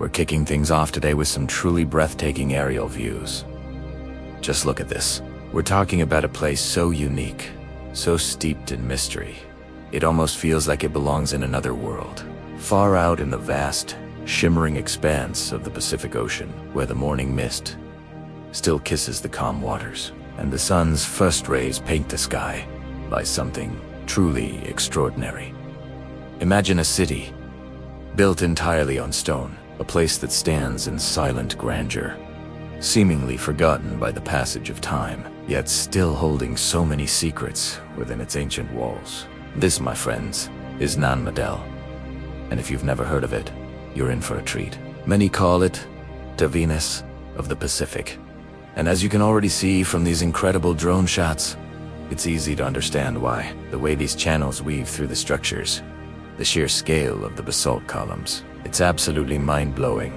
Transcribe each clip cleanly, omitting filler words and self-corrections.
We're kicking things off today with some truly breathtaking aerial views. Just look at this. We're talking about a place so unique, so steeped in mystery. It almost feels like it belongs in another world, far out in the vast, shimmering expanse of the Pacific Ocean, where the morning mist still kisses the calm waters, and the sun's first rays paint the sky by something truly extraordinary. Imagine a city built entirely on stone, a place that stands in silent grandeur, seemingly forgotten by the passage of time, yet still holding so many secrets within its ancient walls. This, my friends, is Nan Madol, and if you've never heard of it, you're in for a treat. Many call it the Venice of the Pacific, and as you can already see from these incredible drone shots, it's easy to understand why. The way these channels weave through the structures, the sheer scale of the basalt columns, it's absolutely mind-blowing.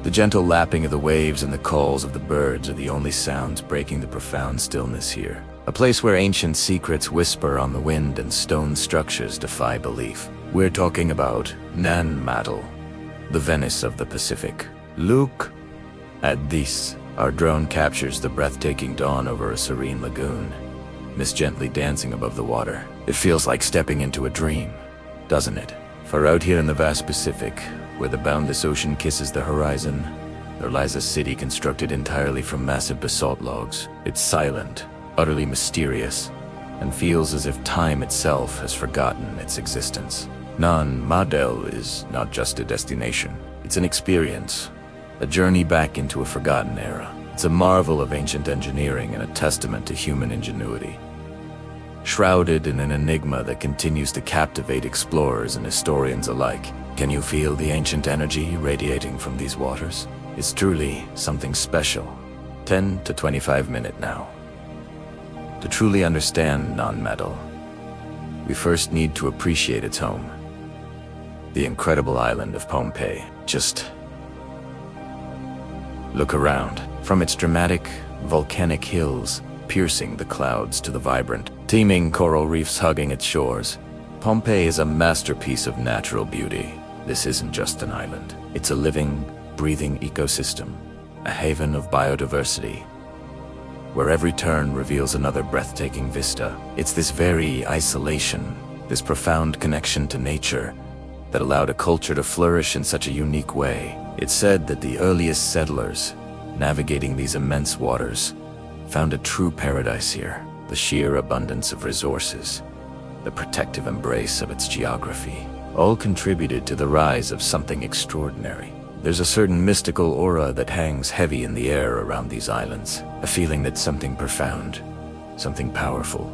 The gentle lapping of the waves and the calls of the birds are the only sounds breaking the profound stillness here. A place where ancient secrets whisper on the wind and stone structures defy belief. We're talking about Nan Madol, the Venice of the Pacific. Look at this. Our drone captures the breathtaking dawn over a serene lagoon, mist gently dancing above the water. It feels like stepping into a dream, doesn't it? For out here in the vast Pacific, where the boundless ocean kisses the horizon, there lies a city constructed entirely from massive basalt logs. It's silent, utterly mysterious, and feels as if time itself has forgotten its existence. Nan Madol is not just a destination. It's an experience, a journey back into a forgotten era. It's a marvel of ancient engineering and a testament to human ingenuity, shrouded in an enigma that continues to captivate explorers and historians alike. Can you feel the ancient energy radiating from these waters? It's truly something special. 10 to 25 minutes now. To truly understand Nan Madol, we first need to appreciate its home, the incredible island of Pompeii. Just look around. From its dramatic, volcanic hills piercing the clouds to the vibrant, teeming coral reefs hugging its shores, Pompeii is a masterpiece of natural beauty. This isn't just an island. It's a living, breathing ecosystem, a haven of biodiversity, where every turn reveals another breathtaking vista. It's this very isolation, this profound connection to nature, that allowed a culture to flourish in such a unique way. It's said that the earliest settlers, navigating these immense waters, found a true paradise here. The sheer abundance of resources, the protective embrace of its geography, all contributed to the rise of something extraordinary. There's a certain mystical aura that hangs heavy in the air around these islands, a feeling that something profound, something powerful,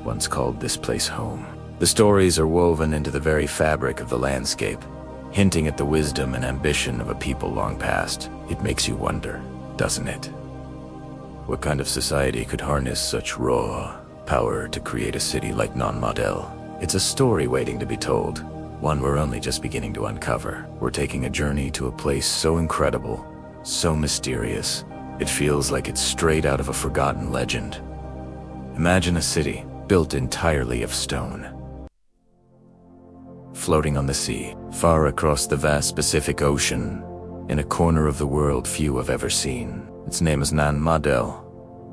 once called this place home. The stories are woven into the very fabric of the landscape, hinting at the wisdom and ambition of a people long past. It makes you wonder, doesn't it? What kind of society could harness such raw power to create a city like Nan Madol? It's a story waiting to be told, one we're only just beginning to uncover. We're taking a journey to a place so incredible, so mysterious, it feels like it's straight out of a forgotten legend. Imagine a city built entirely of stone, floating on the sea, far across the vast Pacific Ocean, in a corner of the world few have ever seen. Its name is Nan Madol,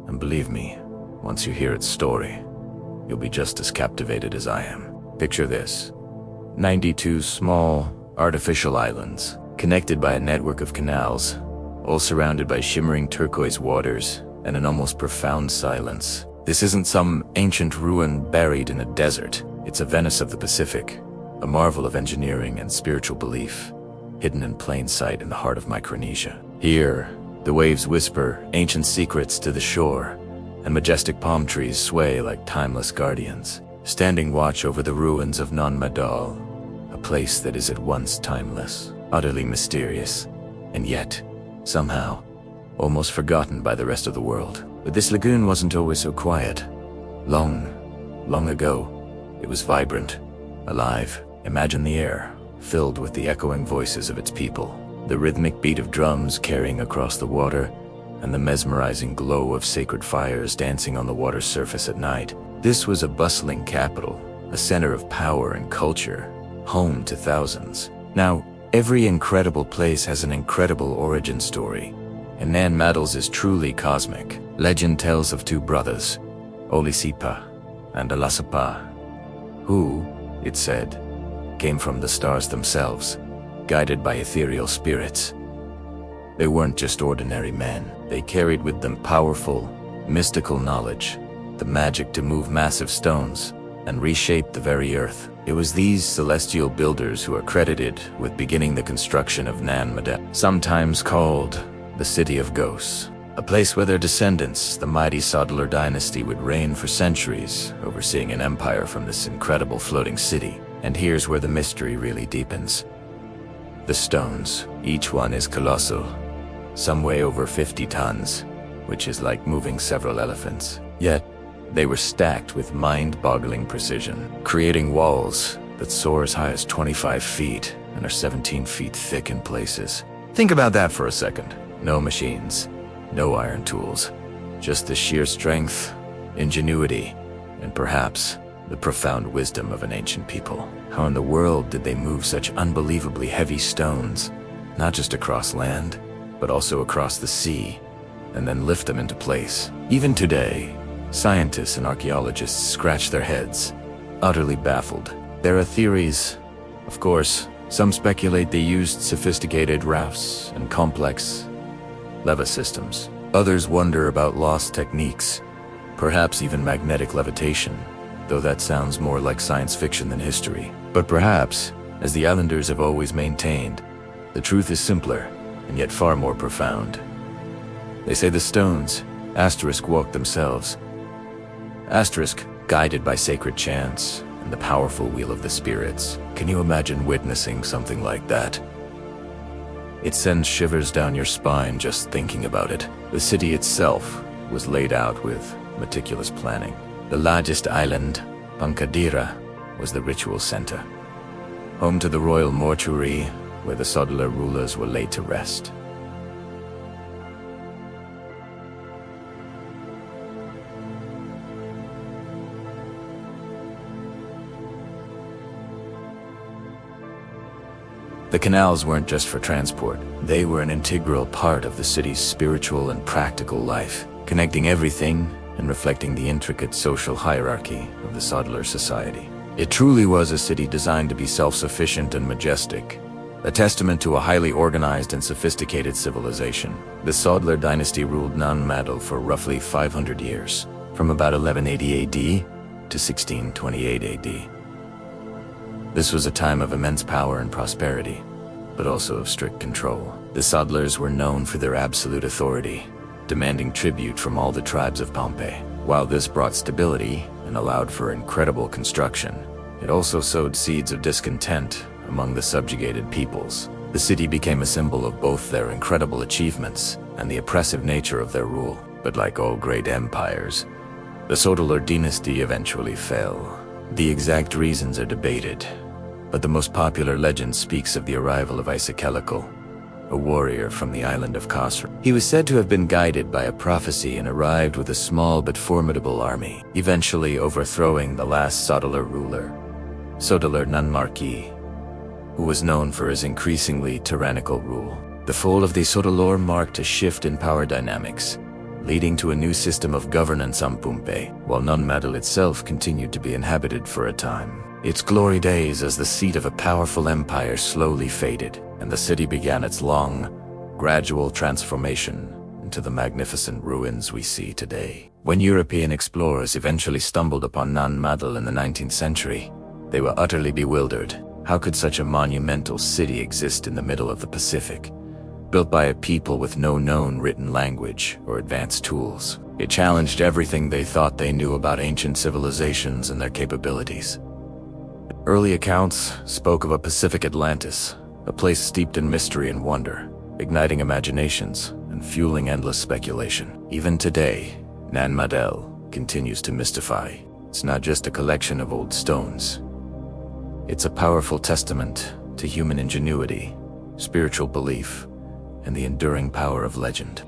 and believe me, once you hear its story, you'll be just as captivated as I am. Picture this: 92 small, artificial islands, connected by a network of canals, all surrounded by shimmering turquoise waters and an almost profound silence. This isn't some ancient ruin buried in a desert. It's a Venice of the Pacific, a marvel of engineering and spiritual belief, hidden in plain sight in the heart of Micronesia. Here, the waves whisper ancient secrets to the shore, and majestic palm trees sway like timeless guardians, standing watch over the ruins of Nan Madol, a place that is at once timeless, utterly mysterious, and yet, somehow, almost forgotten by the rest of the world. But this lagoon wasn't always so quiet. Long ago, it was vibrant, alive. Imagine the air, filled with the echoing voices of its people, the rhythmic beat of drums carrying across the water, and the mesmerizing glow of sacred fires dancing on the water's surface at night. This was a bustling capital, a center of power and culture, home to thousands. Now, Every incredible place has an incredible origin story, and Nan Madol's is truly cosmic. Legend tells of two brothers, Olisipa and Alasapa, who, it said, came from the stars themselves, guided by ethereal spirits. They weren't just ordinary men. They carried with them powerful, mystical knowledge, the magic to move massive stones and reshape the very earth. It was these celestial builders who are credited with beginning the construction of Nan Madol, sometimes called the City of Ghosts, a place where their descendants, the mighty Saudeleur dynasty, would reign for centuries, overseeing an empire from this incredible floating city. And here's where the mystery really deepens. The stones, each one is colossal, some weigh over 50 tons, which is like moving several elephants. Yet, they were stacked with mind-boggling precision, creating walls that soar as high as 25 feet and are 17 feet thick in places. Think about that for a second. No machines, no iron tools, just the sheer strength, ingenuity, and perhaps the profound wisdom of an ancient people. How in the world did they move such unbelievably heavy stones, not just across land, but also across the sea, and then lift them into place? Even today, scientists and archaeologists scratch their heads, utterly baffled. There are theories, of course. Some speculate they used sophisticated rafts and complex leva systems. Others wonder about lost techniques, perhaps even magnetic levitation, though that sounds more like science fiction than history. But perhaps, as the islanders have always maintained, the truth is simpler and yet far more profound. They say the stones, walk themselves. Guided by sacred chants and the powerful wheel of the spirits. Can you imagine witnessing something like that? It sends shivers down your spine just thinking about it. The city itself was laid out with meticulous planning. The largest island, Pancadira, was the ritual center, home to the royal mortuary where the Saudeleur rulers were laid to rest. The canals weren't just for transport. They were an integral part of the city's spiritual and practical life, connecting everything and reflecting the intricate social hierarchy of the Saudeleur society. It truly was a city designed to be self-sufficient and majestic, a testament to a highly organized and sophisticated civilization. The Saudeleur dynasty ruled Nan Madol for roughly 500 years, from about 1180 AD to 1628 AD. This was a time of immense power and prosperity, but also of strict control. The Saudeleurs were known for their absolute authority, demanding tribute from all the tribes of Pompeii. While this brought stability and allowed for incredible construction, it also sowed seeds of discontent among the subjugated peoples. The city became a symbol of both their incredible achievements and the oppressive nature of their rule. But like all great empires, the Saudeleur dynasty eventually fell. The exact reasons are debated, but the most popular legend speaks of the arrival of Isakelical, a warrior from the island of Khosr. He was said to have been guided by a prophecy and arrived with a small but formidable army, eventually overthrowing the last Saudeleur ruler, Saudeleur Nan Marquis, who was known for his increasingly tyrannical rule. The fall of the Saudeleur marked a shift in power dynamics, leading to a new system of governance on Pompeii, while Nan Madol itself continued to be inhabited for a time. Its glory days as the seat of a powerful empire slowly faded, and the city began its long, gradual transformation into the magnificent ruins we see today. When European explorers eventually stumbled upon Nan Madol in the 19th century, they were utterly bewildered. How could such a monumental city exist in the middle of the Pacific, built by a people with no known written language or advanced tools? It challenged everything they thought they knew about ancient civilizations and their capabilities. Early accounts spoke of a Pacific Atlantis, a place steeped in mystery and wonder, igniting imaginations and fueling endless speculation. Even today, Nan Madol continues to mystify. It's not just a collection of old stones. It's a powerful testament to human ingenuity, spiritual belief, and the enduring power of legend.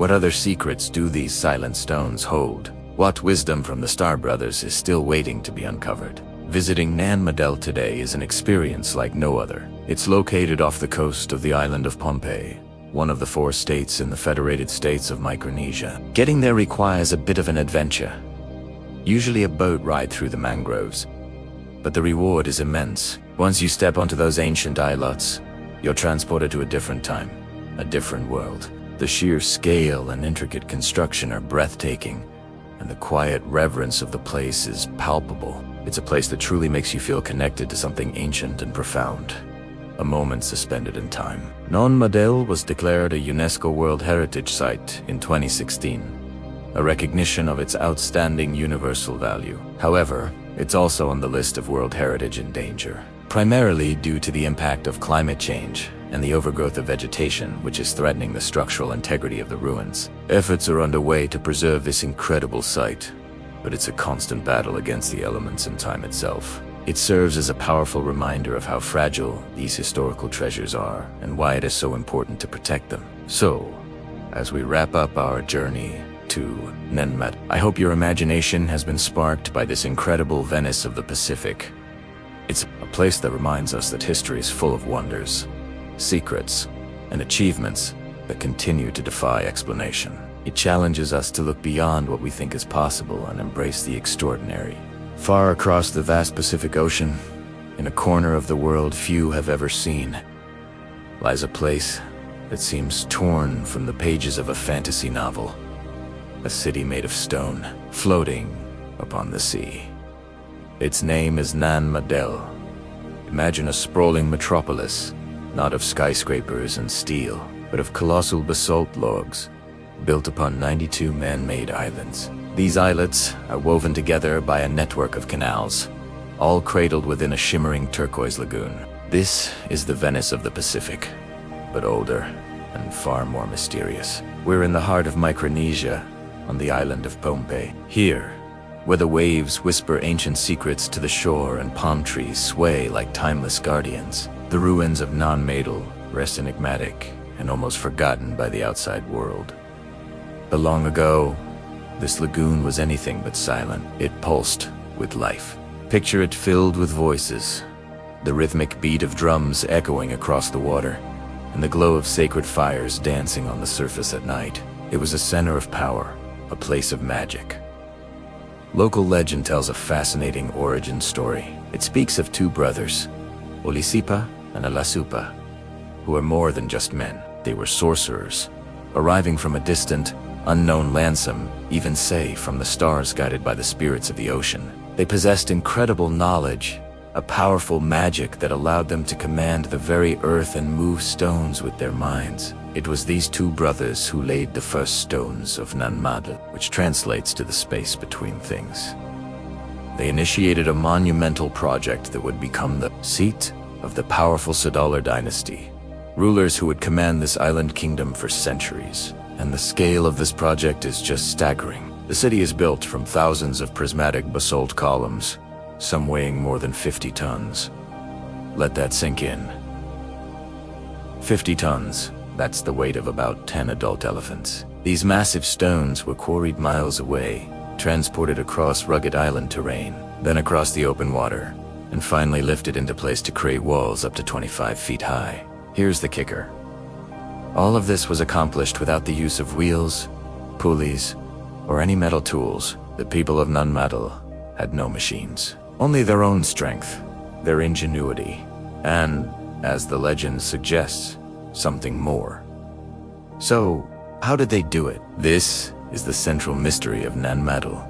What other secrets do these silent stones hold? What wisdom from the Star Brothers is still waiting to be uncovered? Visiting Nan Madol today is an experience like no other. It's located off the coast of the island of Pompeii, one of the 4 states in the Federated States of Micronesia. Getting there requires a bit of an adventure, usually a boat ride through the mangroves. But the reward is immense. Once you step onto those ancient islets, you're transported to a different time, a different world. The sheer scale and intricate construction are breathtaking, and the quiet reverence of the place is palpable. It's a place that truly makes you feel connected to something ancient and profound. A moment suspended in time. Nan Madol was declared a UNESCO World Heritage Site in 2016, a recognition of its outstanding universal value. However, it's also on the list of World Heritage in danger, primarily due to the impact of climate change and the overgrowth of vegetation, which is threatening the structural integrity of the ruins. Efforts are underway to preserve this incredible site, but it's a constant battle against the elements and time itself. It serves as a powerful reminder of how fragile these historical treasures are and why it is so important to protect them. So, as we wrap up our journey to Nan Madol, I hope your imagination has been sparked by this incredible Venice of the Pacific. It's a place that reminds us that history is full of wonders, secrets, and achievements that continue to defy explanation. It challenges us to look beyond what we think is possible and embrace the extraordinary. Far across the vast Pacific Ocean, in a corner of the world few have ever seen, lies a place that seems torn from the pages of a fantasy novel. A city made of stone, floating upon the sea. Its name is Nan Madol. Imagine a sprawling metropolis, not of skyscrapers and steel, but of colossal basalt logs, built upon 92 man-made islands. These islets are woven together by a network of canals, all cradled within a shimmering turquoise lagoon. This is the Venice of the Pacific, but older and far more mysterious. We're in the heart of Micronesia, on the island of Pompeii. Here, where the waves whisper ancient secrets to the shore and palm trees sway like timeless guardians, the ruins of Nan Madol rest enigmatic and almost forgotten by the outside world. But long ago, this lagoon was anything but silent. It pulsed with life. Picture it filled with voices, the rhythmic beat of drums echoing across the water, and the glow of sacred fires dancing on the surface at night. It was a center of power, a place of magic. Local legend tells a fascinating origin story. It speaks of 2 brothers, Olisipa and Alasupa, who are more than just men. They were sorcerers, arriving from a distant, unknown land, some even say from the stars, guided by the spirits of the ocean. They possessed incredible knowledge, a powerful magic that allowed them to command the very earth and move stones with their minds. It was these 2 brothers who laid the first stones of Nan Madol, which translates to the space between things. They initiated a monumental project that would become the seat of the powerful Saudeleur dynasty, rulers who would command this island kingdom for centuries. And the scale of this project is just staggering. The city is built from thousands of prismatic basalt columns, some weighing more than 50 tons. Let that sink in. 50 tons. That's the weight of about 10 adult elephants. These massive stones were quarried miles away, transported across rugged island terrain, then across the open water, and finally lifted into place to create walls up to 25 feet high. Here's the kicker. All of this was accomplished without the use of wheels, pulleys, or any metal tools. The people of Nan Madol had no machines, only their own strength, their ingenuity, and, as the legend suggests, something more. So, how did they do it? This is the central mystery of Nan Madol,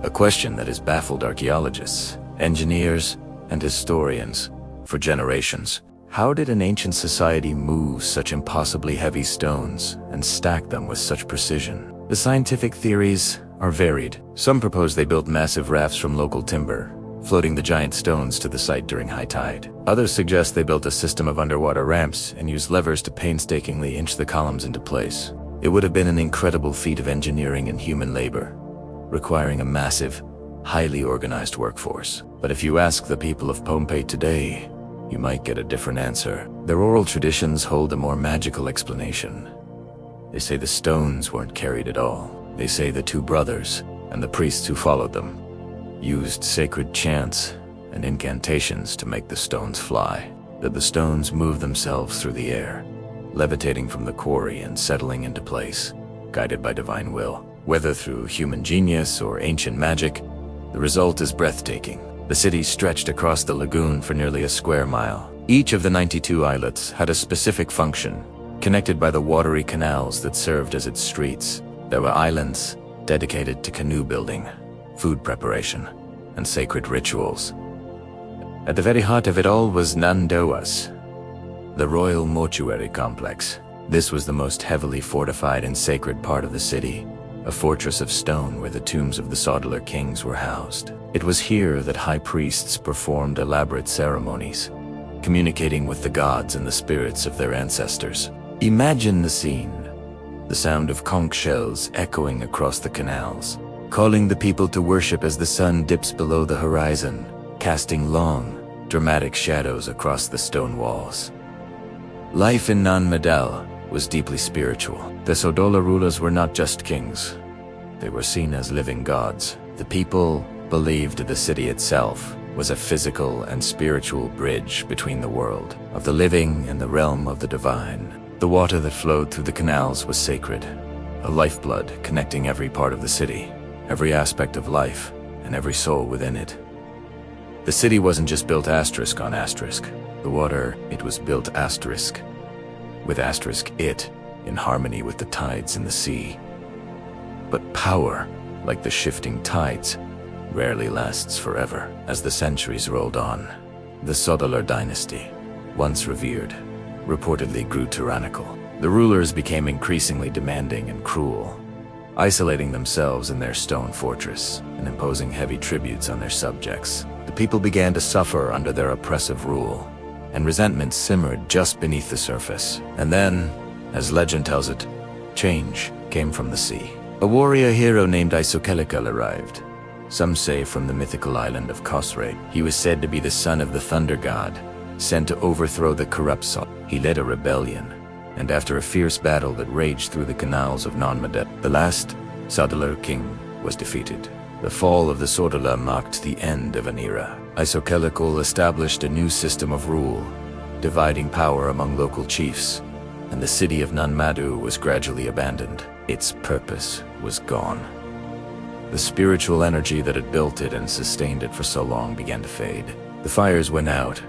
a question that has baffled archaeologists, engineers, and historians for generations. How did an ancient society move such impossibly heavy stones and stack them with such precision? The scientific theories are varied. Some propose they built massive rafts from local timber, floating the giant stones to the site during high tide. Others suggest they built a system of underwater ramps and used levers to painstakingly inch the columns into place. It would have been an incredible feat of engineering and human labor, requiring a massive, highly organized workforce. But if you ask the people of Pompeii today, you might get a different answer. Their oral traditions hold a more magical explanation. They say the stones weren't carried at all. They say the two brothers, and the priests who followed them, used sacred chants and incantations to make the stones fly. That the stones moved themselves through the air, levitating from the quarry and settling into place, guided by divine will. Whether through human genius or ancient magic, the result is breathtaking. The city stretched across the lagoon for nearly a square mile. Each of the 92 islets had a specific function, connected by the watery canals that served as its streets. There were islands dedicated to canoe building, food preparation, and sacred rituals. At the very heart of it all was Nan Madol, the royal mortuary complex. This was the most heavily fortified and sacred part of the city, a fortress of stone where the tombs of the Saudeleur kings were housed. It was here that high priests performed elaborate ceremonies, communicating with the gods and the spirits of their ancestors. Imagine the scene, the sound of conch shells echoing across the canals, calling the people to worship as the sun dips below the horizon, casting long, dramatic shadows across the stone walls. Life in Nan Madol was deeply spiritual. The Saudeleur rulers were not just kings. They were seen as living gods. The people believed the city itself was a physical and spiritual bridge between the world of the living and the realm of the divine. The water that flowed through the canals was sacred, a lifeblood connecting every part of the city, every aspect of life, and every soul within it. The city wasn't just built asterisk on asterisk. The water, it was built asterisk, with asterisk it, in harmony with the tides in the sea. But power, like the shifting tides, rarely lasts forever. As the centuries rolled on, the Saudeleur dynasty, once revered, reportedly grew tyrannical. The rulers became increasingly demanding and cruel, isolating themselves in their stone fortress and imposing heavy tributes on their subjects. The people began to suffer under their oppressive rule, and resentment simmered just beneath the surface. And then, as legend tells it, change came from the sea. A warrior hero named Saudeleur arrived. Some say from the mythical island of Khosrae. He was said to be the son of the thunder god, sent to overthrow the corrupt Saul. He led a rebellion, and after a fierce battle that raged through the canals of Nan Madol, the last Saudeleur king was defeated. The fall of the Saudeleur marked the end of an era. Saudeleur established a new system of rule, dividing power among local chiefs, and the city of Nan Madol was gradually abandoned. Its purpose was gone. The spiritual energy that had built it and sustained it for so long began to fade. The fires went out,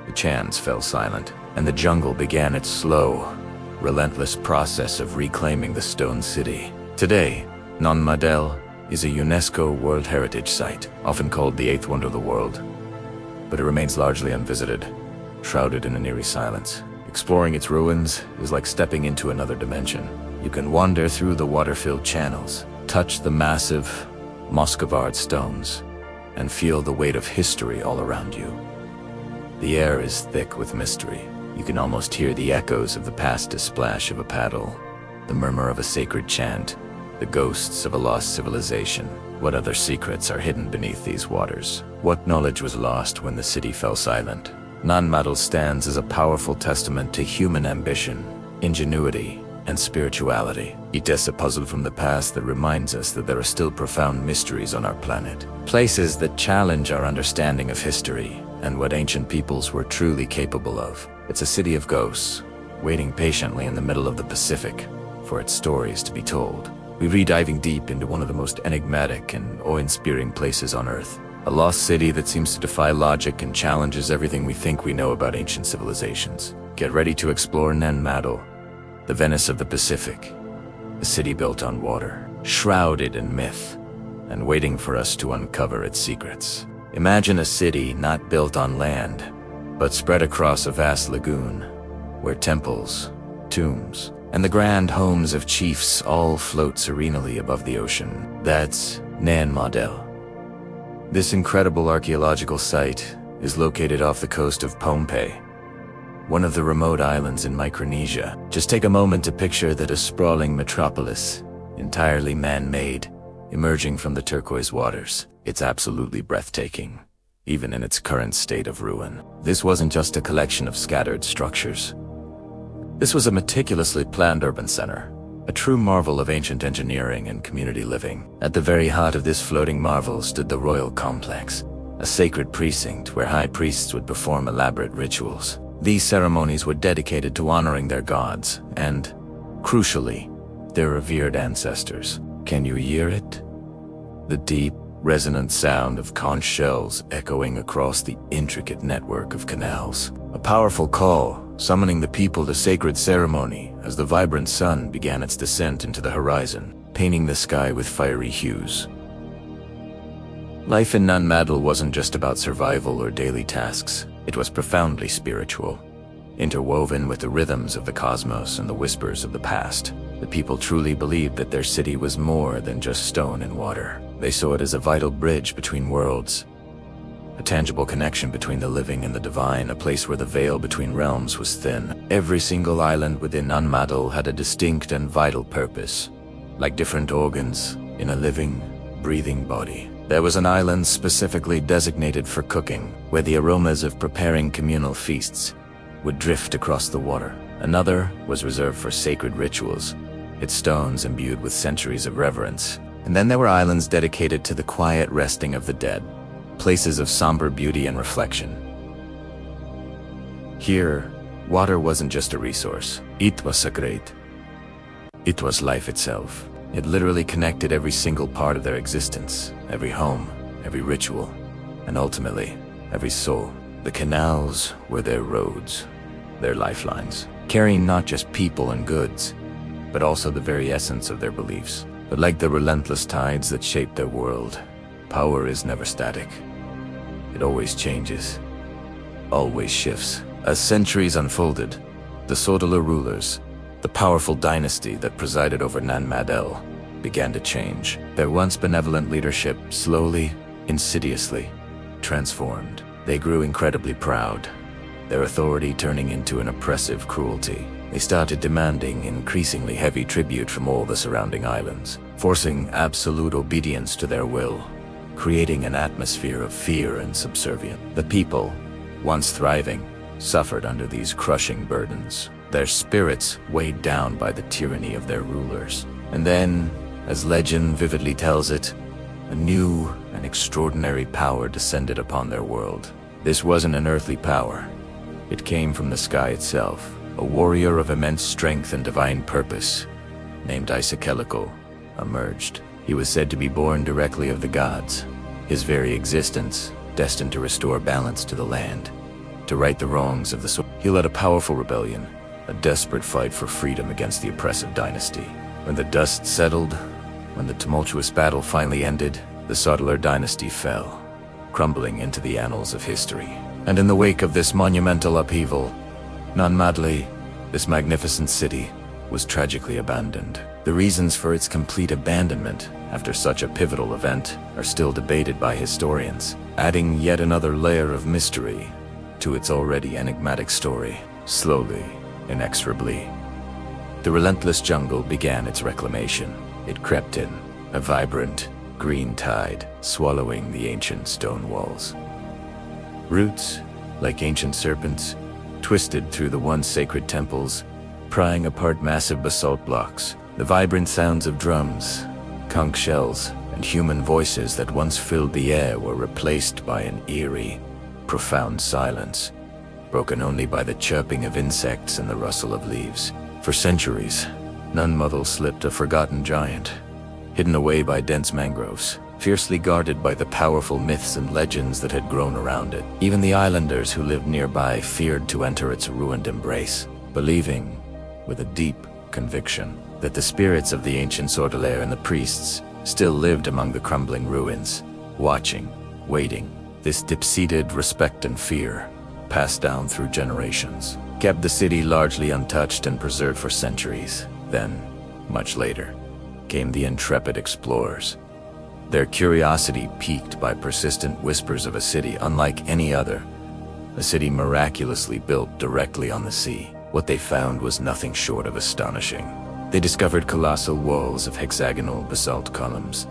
the chants fell silent, and the jungle began its slow, relentless process of reclaiming the stone city. Today, Nan Madol is a UNESCO World Heritage Site, often called the eighth wonder of the world. But it remains largely unvisited, shrouded in an eerie silence. Exploring its ruins is like stepping into another dimension. You can wander through the water-filled channels, touch the massive, Muscovard stones, and feel the weight of history all around you. The air is thick with mystery. You can almost hear the echoes of the past splash of a paddle, the murmur of a sacred chant, the ghosts of a lost civilization. What other secrets are hidden beneath these waters? What knowledge was lost when the city fell silent? Nan Madol stands as a powerful testament to human ambition, ingenuity, and spirituality. It is a puzzle from the past that reminds us that there are still profound mysteries on our planet. Places that challenge our understanding of history and what ancient peoples were truly capable of. It's a city of ghosts, waiting patiently in the middle of the Pacific for its stories to be told. We're diving deep into one of the most enigmatic and awe-inspiring places on Earth. A lost city that seems to defy logic and challenges everything we think we know about ancient civilizations. Get ready to explore Nan Madol, the Venice of the Pacific, a city built on water, shrouded in myth, and waiting for us to uncover its secrets. Imagine a city not built on land, but spread across a vast lagoon, where temples, tombs, and the grand homes of chiefs all float serenely above the ocean. That's Nan Madol. This incredible archaeological site is located off the coast of Pompeii, one of the remote islands in Micronesia. Just take a moment to picture that a sprawling metropolis, entirely man-made, emerging from the turquoise waters. It's absolutely breathtaking, even in its current state of ruin. This wasn't just a collection of scattered structures. This was a meticulously planned urban center, a true marvel of ancient engineering and community living. At the very heart of this floating marvel stood the royal complex, a sacred precinct where high priests would perform elaborate rituals. These ceremonies were dedicated to honoring their gods and, crucially, their revered ancestors. Can you hear it? The deep, resonant sound of conch shells echoing across the intricate network of canals. A powerful call, summoning the people to sacred ceremony as the vibrant sun began its descent into the horizon, painting the sky with fiery hues. Life in Nan Madol wasn't just about survival or daily tasks. It was profoundly spiritual. Interwoven with the rhythms of the cosmos and the whispers of the past, the people truly believed that their city was more than just stone and water. They saw it as a vital bridge between worlds, a tangible connection between the living and the divine, a place where the veil between realms was thin. Every single island within Nan Madol had a distinct and vital purpose, like different organs in a living, breathing body. There was an island specifically designated for cooking, where the aromas of preparing communal feasts would drift across the water. Another was reserved for sacred rituals, its stones imbued with centuries of reverence. And then there were islands dedicated to the quiet resting of the dead, places of somber beauty and reflection. Here, water wasn't just a resource. It was sacred. It was life itself. It literally connected every single part of their existence, every home, every ritual, and ultimately, every soul. The canals were their roads, their lifelines, carrying not just people and goods, but also the very essence of their beliefs. But like the relentless tides that shape their world, power is never static. It always changes, always shifts. As centuries unfolded, the Saudeleur rulers, the powerful dynasty that presided over Nan Madol, began to change. Their once benevolent leadership slowly, insidiously, transformed. They grew incredibly proud, their authority turning into an oppressive cruelty. They started demanding increasingly heavy tribute from all the surrounding islands, forcing absolute obedience to their will, creating an atmosphere of fear and subservience. The people, once thriving, suffered under these crushing burdens, their spirits weighed down by the tyranny of their rulers. And then, as legend vividly tells it, a new and extraordinary power descended upon their world. This wasn't an earthly power. It came from the sky itself, a warrior of immense strength and divine purpose, named Isakelical, emerged. He was said to be born directly of the gods, his very existence destined to restore balance to the land, to right the wrongs of the soul. He led a powerful rebellion, a desperate fight for freedom against the oppressive dynasty. When the dust settled, when the tumultuous battle finally ended, the Saudeleur dynasty fell, crumbling into the annals of history. And in the wake of this monumental upheaval, Nan Madol, this magnificent city, was tragically abandoned. The reasons for its complete abandonment after such a pivotal event are still debated by historians, adding yet another layer of mystery to its already enigmatic story. Slowly, inexorably, the relentless jungle began its reclamation. It crept in, a vibrant, green tide, swallowing the ancient stone walls. Roots, like ancient serpents, twisted through the once sacred temples, prying apart massive basalt blocks. The vibrant sounds of drums, conch shells, and human voices that once filled the air were replaced by an eerie, profound silence, broken only by the chirping of insects and the rustle of leaves. For centuries, Nan Madol slipped a forgotten giant, hidden away by dense mangroves, fiercely guarded by the powerful myths and legends that had grown around it. Even the islanders who lived nearby feared to enter its ruined embrace, believing, with a deep conviction, that the spirits of the ancient Saudeleur and the priests still lived among the crumbling ruins, watching, waiting. This deep-seated respect and fear, passed down through generations, kept the city largely untouched and preserved for centuries. Then, much later, came the intrepid explorers, their curiosity piqued by persistent whispers of a city unlike any other, a city miraculously built directly on the sea. What they found was nothing short of astonishing. They discovered colossal walls of hexagonal basalt columns,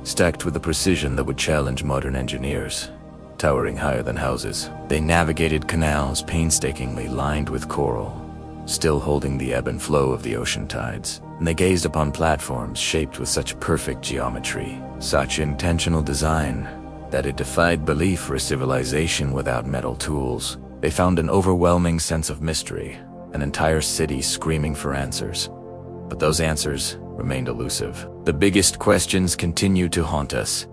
stacked with a precision that would challenge modern engineers, towering higher than houses. They navigated canals painstakingly lined with coral, still holding the ebb and flow of the ocean tides. And they gazed upon platforms shaped with such perfect geometry, such intentional design, that it defied belief for a civilization without metal tools. They found an overwhelming sense of mystery, an entire city screaming for answers. But those answers remained elusive. The biggest questions continue to haunt us.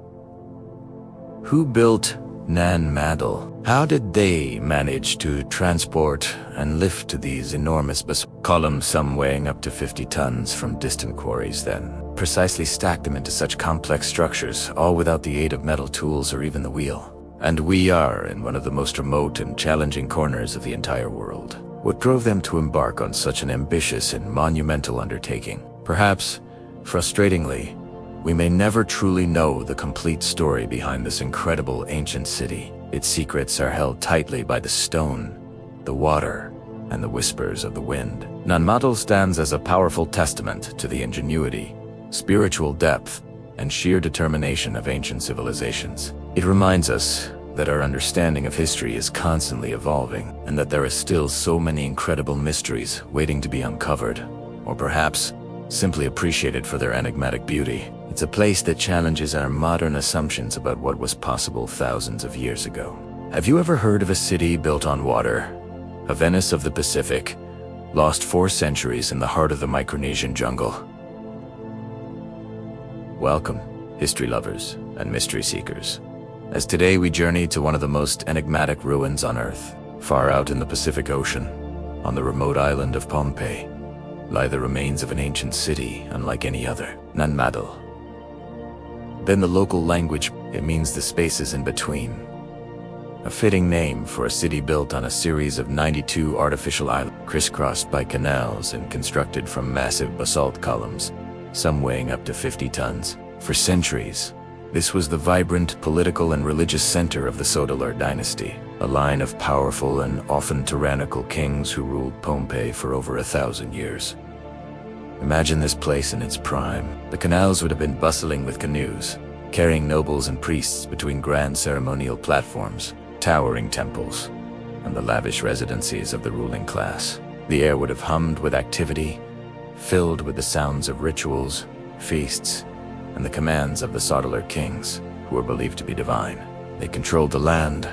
Who built Nan Madol? How did they manage to transport and lift these enormous columns, some weighing up to 50 tons, from distant quarries, then precisely stack them into such complex structures, all without the aid of metal tools or even the wheel? And we are in one of the most remote and challenging corners of the entire world. What drove them to embark on such an ambitious and monumental undertaking? Perhaps, frustratingly, we may never truly know the complete story behind this incredible ancient city. Its secrets are held tightly by the stone, the water, and the whispers of the wind. Nan Madol stands as a powerful testament to the ingenuity, spiritual depth, and sheer determination of ancient civilizations. It reminds us that our understanding of history is constantly evolving, and that there are still so many incredible mysteries waiting to be uncovered, or perhaps simply appreciated for their enigmatic beauty. It's a place that challenges our modern assumptions about what was possible thousands of years ago. Have you ever heard of a city built on water? A Venice of the Pacific, lost 4 centuries in the heart of the Micronesian jungle. Welcome, history lovers and mystery seekers, as today we journey to one of the most enigmatic ruins on Earth. Far out in the Pacific Ocean, on the remote island of Pompeii, lie the remains of an ancient city unlike any other, Nan Madol. In the local language, it means the spaces in between. A fitting name for a city built on a series of 92 artificial islands, crisscrossed by canals and constructed from massive basalt columns, some weighing up to 50 tons. For centuries, this was the vibrant political and religious center of the Saudeleur dynasty, a line of powerful and often tyrannical kings who ruled Pompeii for over 1,000 years. Imagine this place in its prime. The canals would have been bustling with canoes, carrying nobles and priests between grand ceremonial platforms, towering temples, and the lavish residencies of the ruling class. The air would have hummed with activity, filled with the sounds of rituals, feasts, and the commands of the Saudeleur kings, who were believed to be divine. They controlled the land,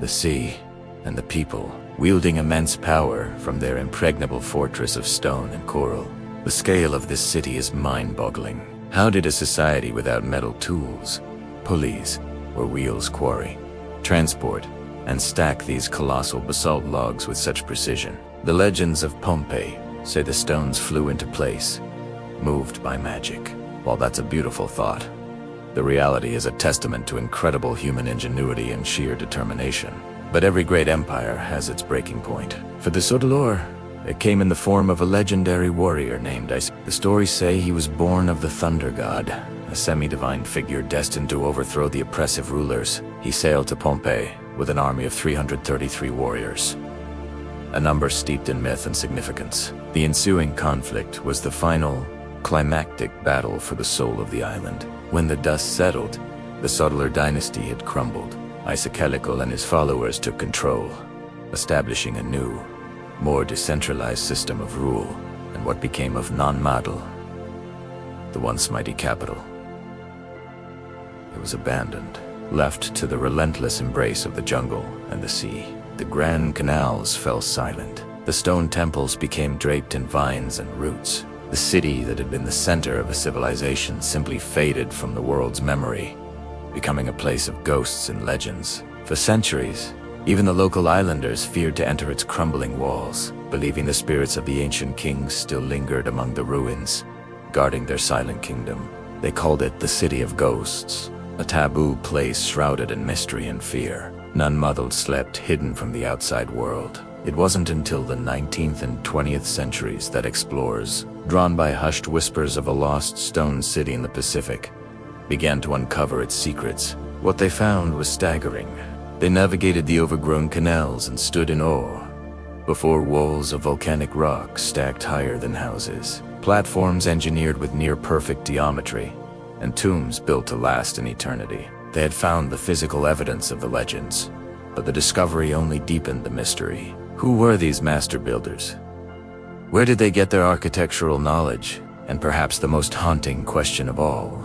the sea, and the people, wielding immense power from their impregnable fortress of stone and coral. The scale of this city is mind-boggling. How did a society without metal tools, pulleys, or wheels quarry, transport, and stack these colossal basalt logs with such precision? The legends of Pompeii say the stones flew into place, moved by magic. While that's a beautiful thought, the reality is a testament to incredible human ingenuity and sheer determination. But every great empire has its breaking point. For the Saudeleur, it came in the form of a legendary warrior named Isis. The stories say he was born of the thunder god, a semi-divine figure destined to overthrow the oppressive rulers. He sailed to Pompeii with an army of 333 warriors, a number steeped in myth and significance. The ensuing conflict was the final, climactic battle for the soul of the island. When the dust settled, the Saudeleur dynasty had crumbled. Isaac and his followers took control, establishing a new, more decentralized system of rule, and what became of Nan Madol, the once mighty capital. It was abandoned, left to the relentless embrace of the jungle and the sea. The grand canals fell silent. The stone temples became draped in vines and roots. The city that had been the center of a civilization simply faded from the world's memory, becoming a place of ghosts and legends. For centuries, even the local islanders feared to enter its crumbling walls, believing the spirits of the ancient kings still lingered among the ruins, guarding their silent kingdom. They called it the City of Ghosts, a taboo place shrouded in mystery and fear. Nan Madol slept hidden from the outside world. It wasn't until the 19th and 20th centuries that explorers, drawn by hushed whispers of a lost stone city in the Pacific, began to uncover its secrets. What they found was staggering. They navigated the overgrown canals and stood in awe before walls of volcanic rock stacked higher than houses, platforms engineered with near-perfect geometry, and tombs built to last in eternity. They had found the physical evidence of the legends, but the discovery only deepened the mystery. Who were these master builders? Where did they get their architectural knowledge? And perhaps the most haunting question of all,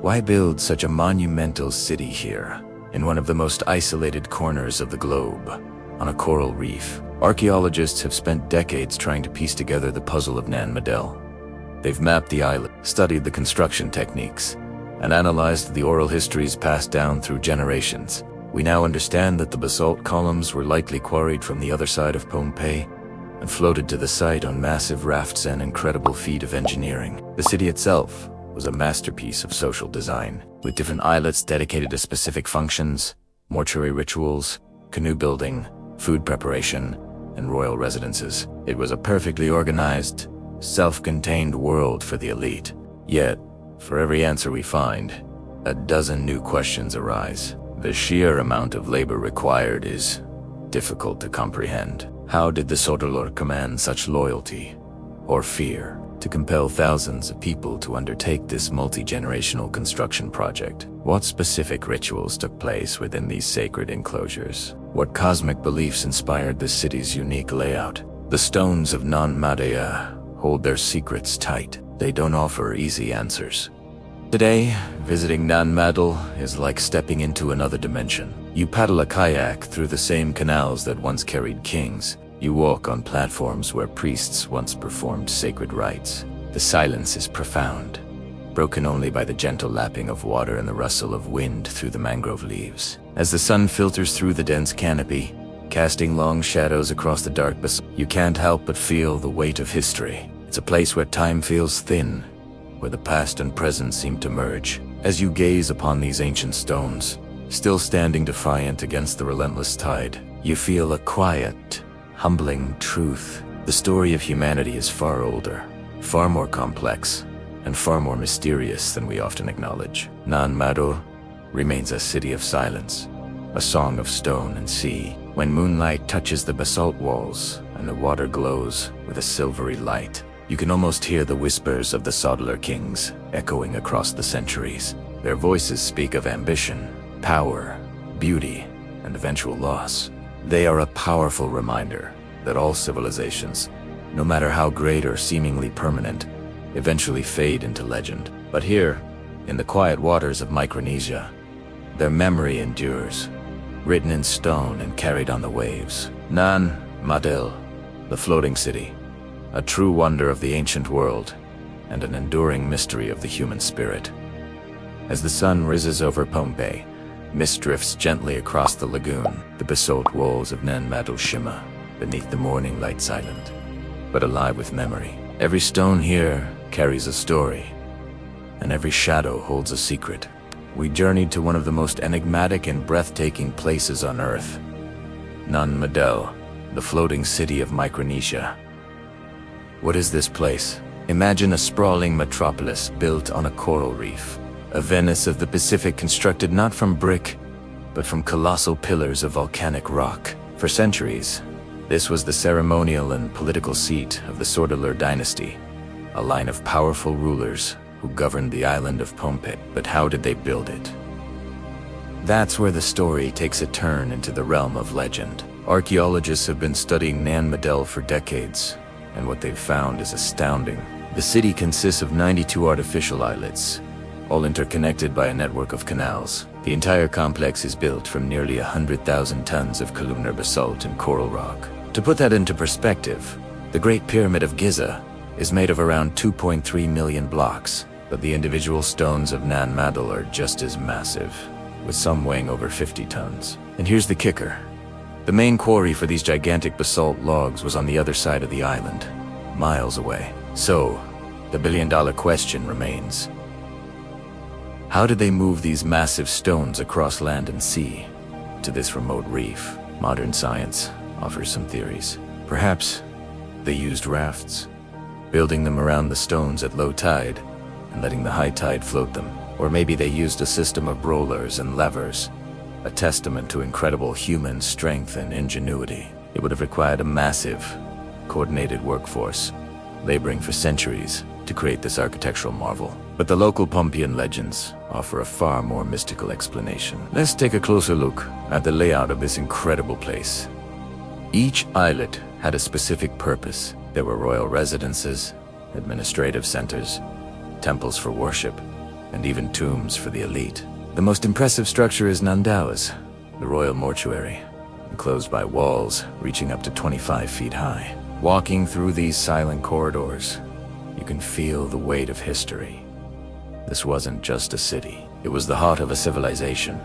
why build such a monumental city here, in one of the most isolated corners of the globe, on a coral reef? Archaeologists have spent decades trying to piece together the puzzle of Nan Madol. They've mapped the island, studied the construction techniques, and analyzed the oral histories passed down through generations. We now understand that the basalt columns were likely quarried from the other side of Pompeii and floated to the site on massive rafts, an incredible feat of engineering. The city itself was a masterpiece of social design, with different islets dedicated to specific functions, mortuary rituals, canoe building, food preparation, and royal residences. It was a perfectly organized, self-contained world for the elite. Yet, for every answer we find, a dozen new questions arise. The sheer amount of labor required is difficult to comprehend. How did the Saudeleur command such loyalty or fear to compel thousands of people to undertake this multi-generational construction project? What specific rituals took place within these sacred enclosures? What cosmic beliefs inspired the city's unique layout? The stones of Nan Madol hold their secrets tight. They don't offer easy answers. Today, visiting Nan Madol is like stepping into another dimension. You paddle a kayak through the same canals that once carried kings. You walk on platforms where priests once performed sacred rites. The silence is profound, broken only by the gentle lapping of water and the rustle of wind through the mangrove leaves. As the sun filters through the dense canopy, casting long shadows across the dark basalt, you can't help but feel the weight of history. It's a place where time feels thin, where the past and present seem to merge. As you gaze upon these ancient stones, still standing defiant against the relentless tide, you feel a quiet, humbling truth. The story of humanity is far older, far more complex, and far more mysterious than we often acknowledge. Nan Madol remains a city of silence, a song of stone and sea. When moonlight touches the basalt walls and the water glows with a silvery light, you can almost hear the whispers of the Saudeleur kings echoing across the centuries. Their voices speak of ambition, power, beauty, and eventual loss. They are a powerful reminder that all civilizations, no matter how great or seemingly permanent, eventually fade into legend. But here, in the quiet waters of Micronesia, their memory endures, written in stone and carried on the waves. Nan Madol, the floating city, a true wonder of the ancient world, and an enduring mystery of the human spirit. As the sun rises over Pompeii, mist drifts gently across the lagoon. The basalt walls of Nan Madol shimmer beneath the morning light, silent, but alive with memory. Every stone here carries a story, and every shadow holds a secret. We journeyed to one of the most enigmatic and breathtaking places on Earth, Nan Madol, the floating city of Micronesia. What is this place? Imagine a sprawling metropolis built on a coral reef, a Venice of the Pacific constructed not from brick, but from colossal pillars of volcanic rock. For centuries, this was the ceremonial and political seat of the Saudeleur dynasty, a line of powerful rulers who governed the island of Pompeii. But how did they build it? That's where the story takes a turn into the realm of legend. Archaeologists have been studying Nan Madol for decades, and what they've found is astounding. The city consists of 92 artificial islets, all interconnected by a network of canals. The entire complex is built from nearly 100,000 tons of columnar basalt and coral rock. To put that into perspective, the Great Pyramid of Giza is made of around 2.3 million blocks, but the individual stones of Nan Madol are just as massive, with some weighing over 50 tons. And here's the kicker. The main quarry for these gigantic basalt logs was on the other side of the island, miles away. So, the billion-dollar question remains: how did they move these massive stones across land and sea to this remote reef? Modern science offers some theories. Perhaps they used rafts, building them around the stones at low tide and letting the high tide float them. Or maybe they used a system of rollers and levers, a testament to incredible human strength and ingenuity. It would have required a massive, coordinated workforce, laboring for centuries to create this architectural marvel. But the local Pompeian legends offer a far more mystical explanation. Let's take a closer look at the layout of this incredible place. Each islet had a specific purpose, There were royal residences, administrative centers, temples for worship, and even tombs for the elite. The most impressive structure is Nan Madol's, the royal mortuary, enclosed by walls reaching up to 25 feet high. Walking through these silent corridors, you can feel the weight of history. This wasn't just a city. It was the heart of a civilization,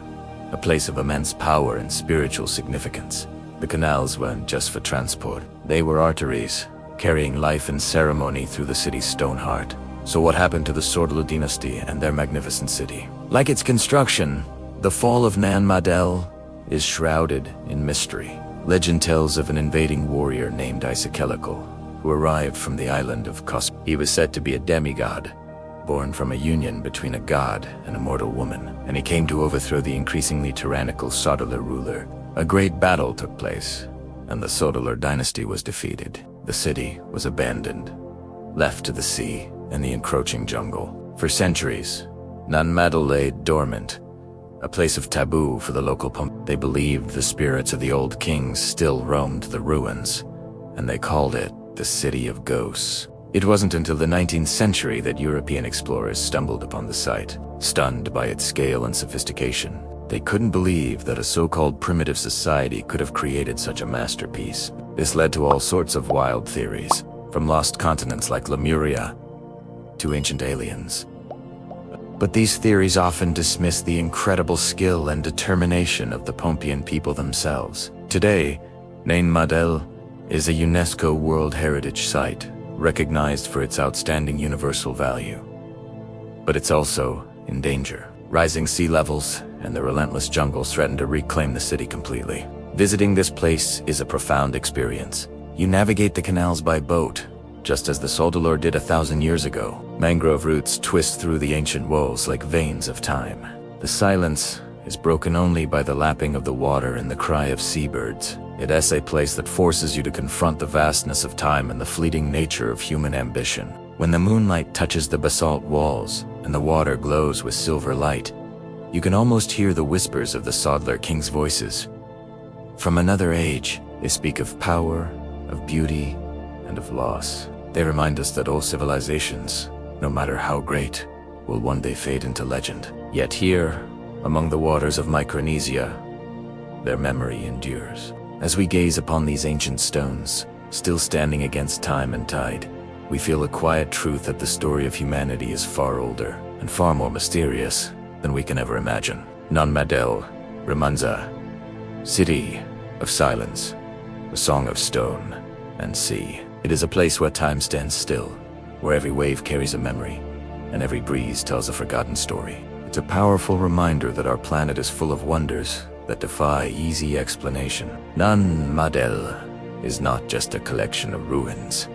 a place of immense power and spiritual significance. The canals weren't just for transport. They were arteries, carrying life and ceremony through the city's stone heart. So what happened to the Saudeleur dynasty and their magnificent city? Like its construction, the fall of Nan Madol is shrouded in mystery. Legend tells of an invading warrior named Isakelical, who arrived from the island of Kos. He was said to be a demigod, born from a union between a god and a mortal woman, and he came to overthrow the increasingly tyrannical Saudeleur ruler. A great battle took place, and the Saudeleur dynasty was defeated. The city was abandoned, left to the sea and the encroaching jungle. For centuries, Nan Madol lay dormant, a place of taboo for the local They believed the spirits of the old kings still roamed the ruins, and they called it the City of Ghosts. It wasn't until the 19th century that European explorers stumbled upon the site. Stunned by its scale and sophistication, they couldn't believe that a so-called primitive society could have created such a masterpiece. This led to all sorts of wild theories, from lost continents like Lemuria to ancient aliens. But these theories often dismiss the incredible skill and determination of the Pompeian people themselves. Today, Nan Madol is a UNESCO World Heritage Site, recognized for its outstanding universal value. But it's also in danger. Rising sea levels and the relentless jungles threaten to reclaim the city completely. Visiting this place is a profound experience. You navigate the canals by boat, just as the Saudeleur did 1,000 years ago. Mangrove roots twist through the ancient walls like veins of time. The silence is broken only by the lapping of the water and the cry of seabirds. It is a place that forces you to confront the vastness of time and the fleeting nature of human ambition. When the moonlight touches the basalt walls and the water glows with silver light, you can almost hear the whispers of the Saudeleur king's voices. From another age, they speak of power, of beauty, and of loss. They remind us that all civilizations, no matter how great, will one day fade into legend. Yet here, among the waters of Micronesia, their memory endures. As we gaze upon these ancient stones, still standing against time and tide, we feel a quiet truth that the story of humanity is far older and far more mysterious than we can ever imagine. Nan Madol, Ramanza, City of Silence, a song of stone and sea. It is a place where time stands still, where every wave carries a memory, and every breeze tells a forgotten story. It's a powerful reminder that our planet is full of wonders that defy easy explanation. Nan Madol is not just a collection of ruins.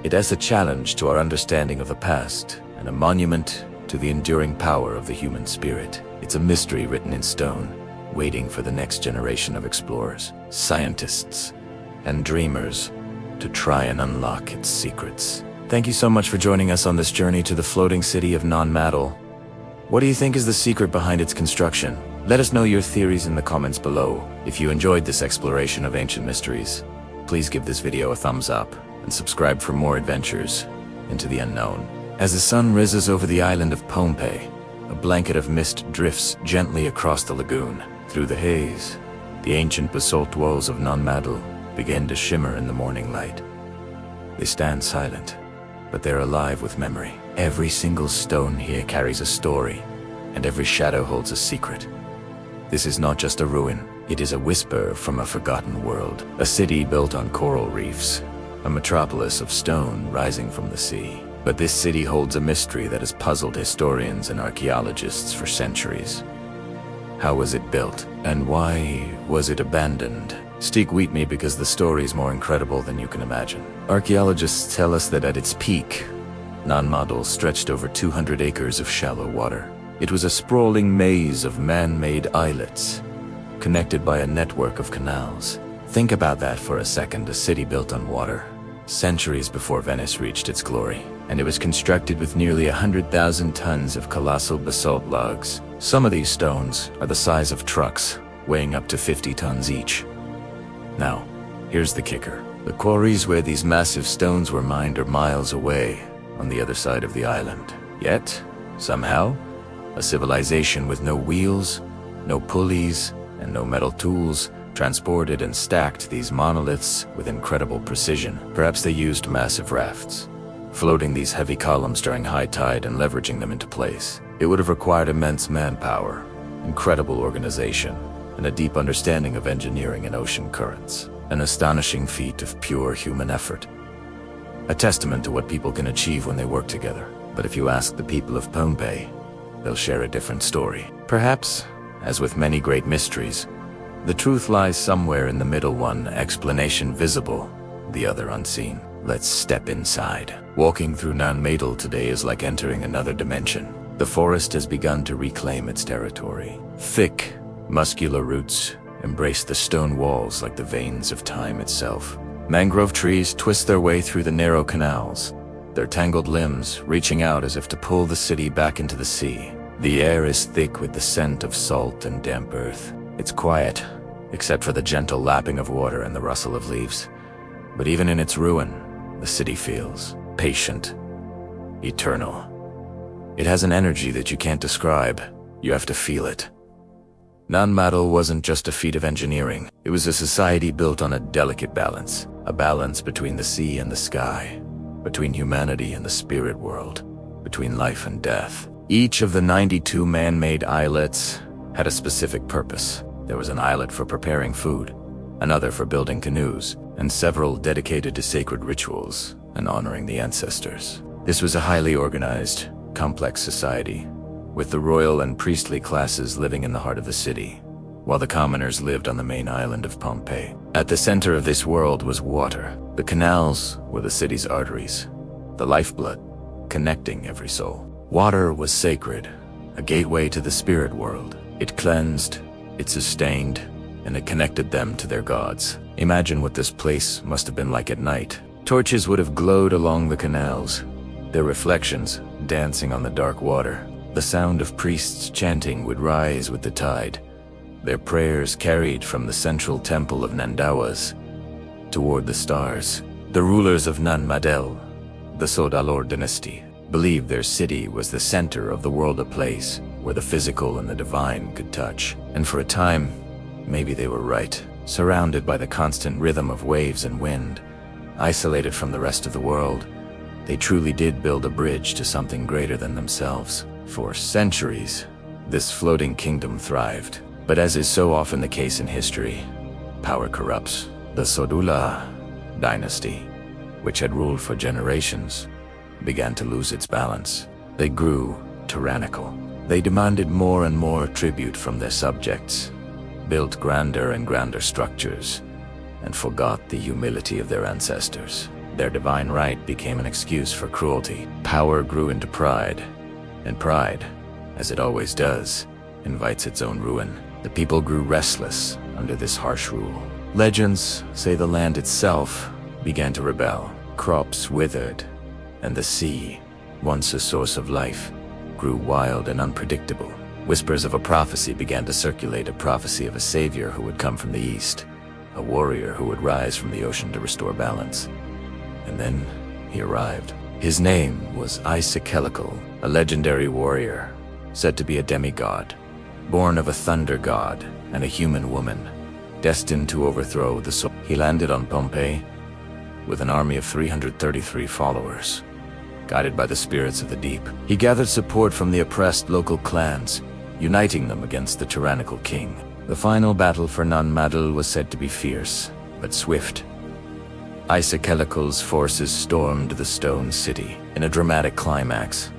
It is a challenge to our understanding of the past, and a monument to the enduring power of the human spirit. It's a mystery written in stone, waiting for the next generation of explorers, scientists, and dreamers to try and unlock its secrets. Thank you so much for joining us on this journey to the floating city of Nan Madol. What do you think is the secret behind its construction? Let us know your theories in the comments below. If you enjoyed this exploration of ancient mysteries, please give this video a thumbs up and subscribe for more adventures into the unknown. As the sun rises over the island of Pompeii, a blanket of mist drifts gently across the lagoon. Through the haze, the ancient basalt walls of Nan Madol begin to shimmer in the morning light. They stand silent, but they're alive with memory. Every single stone here carries a story, and every shadow holds a secret. This is not just a ruin, it is a whisper from a forgotten world. A city built on coral reefs, a metropolis of stone rising from the sea. But this city holds a mystery that has puzzled historians and archaeologists for centuries. How was it built, and why was it abandoned? Stick with me because the story is more incredible than you can imagine. Archaeologists tell us that at its peak, Nan Madol stretched over 200 acres of shallow water. It was a sprawling maze of man-made islets, connected by a network of canals. Think about that for a second, a city built on water, centuries before Venice reached its glory. And it was constructed with nearly 100,000 tons of colossal basalt logs. Some of these stones are the size of trucks, weighing up to 50 tons each. Now, here's the kicker. The quarries where these massive stones were mined are miles away, on the other side of the island. Yet, somehow, a civilization with no wheels, no pulleys, and no metal tools transported and stacked these monoliths with incredible precision. Perhaps they used massive rafts, floating these heavy columns during high tide and leveraging them into place. It would have required immense manpower, incredible organization, and a deep understanding of engineering and ocean currents. An astonishing feat of pure human effort. A testament to what people can achieve when they work together. But if you ask the people of Pompeii, they'll share a different story. Perhaps, as with many great mysteries, the truth lies somewhere in the middle, one explanation visible, the other unseen. Let's step inside. Walking through Nan Madol today is like entering another dimension. The forest has begun to reclaim its territory. Thick, muscular roots embrace the stone walls like the veins of time itself. Mangrove trees twist their way through the narrow canals, their tangled limbs reaching out as if to pull the city back into the sea. The air is thick with the scent of salt and damp earth. It's quiet, except for the gentle lapping of water and the rustle of leaves. But even in its ruin, the city feels patient, eternal. It has an energy that you can't describe. You have to feel it. Nan Madol wasn't just a feat of engineering. It was a society built on a delicate balance. A balance between the sea and the sky, between humanity and the spirit world, between life and death. Each of the 92 man-made islets had a specific purpose. There was an islet for preparing food, another for building canoes, and several dedicated to sacred rituals and honoring the ancestors. This was a highly organized, complex society, with the royal and priestly classes living in the heart of the city, while the commoners lived on the main island of Pompeii. At the center of this world was water. The canals were the city's arteries, the lifeblood, connecting every soul. Water was sacred, a gateway to the spirit world. It cleansed, it sustained, and it connected them to their gods. Imagine what this place must have been like at night. Torches would have glowed along the canals, their reflections dancing on the dark water. The sound of priests chanting would rise with the tide, their prayers carried from the central temple of Nandawas toward the stars. The rulers of Nan Madol, the Saudeleur dynasty, believed their city was the center of the world, a place where the physical and the divine could touch. And for a time, maybe they were right. Surrounded by the constant rhythm of waves and wind, isolated from the rest of the world, they truly did build a bridge to something greater than themselves. For centuries, this floating kingdom thrived. But as is so often the case in history, power corrupts. The Saudeleur dynasty, which had ruled for generations, began to lose its balance. They grew tyrannical. They demanded more and more tribute from their subjects, built grander and grander structures, and forgot the humility of their ancestors. Their divine right became an excuse for cruelty. Power grew into pride, and pride, as it always does, invites its own ruin. The people grew restless under this harsh rule. Legends say the land itself began to rebel. Crops withered, and the sea, once a source of life, grew wild and unpredictable. Whispers of a prophecy began to circulate, a prophecy of a savior who would come from the east, a warrior who would rise from the ocean to restore balance. And then he arrived. His name was Micronesia, a legendary warrior, said to be a demigod, born of a thunder god and a human woman, destined to overthrow the soul. He landed on Pompeii with an army of 333 followers, guided by the spirits of the deep. He gathered support from the oppressed local clans, uniting them against the tyrannical king. The final battle for Nan Madol was said to be fierce, but swift. Micronesia forces stormed the stone city. In a dramatic climax,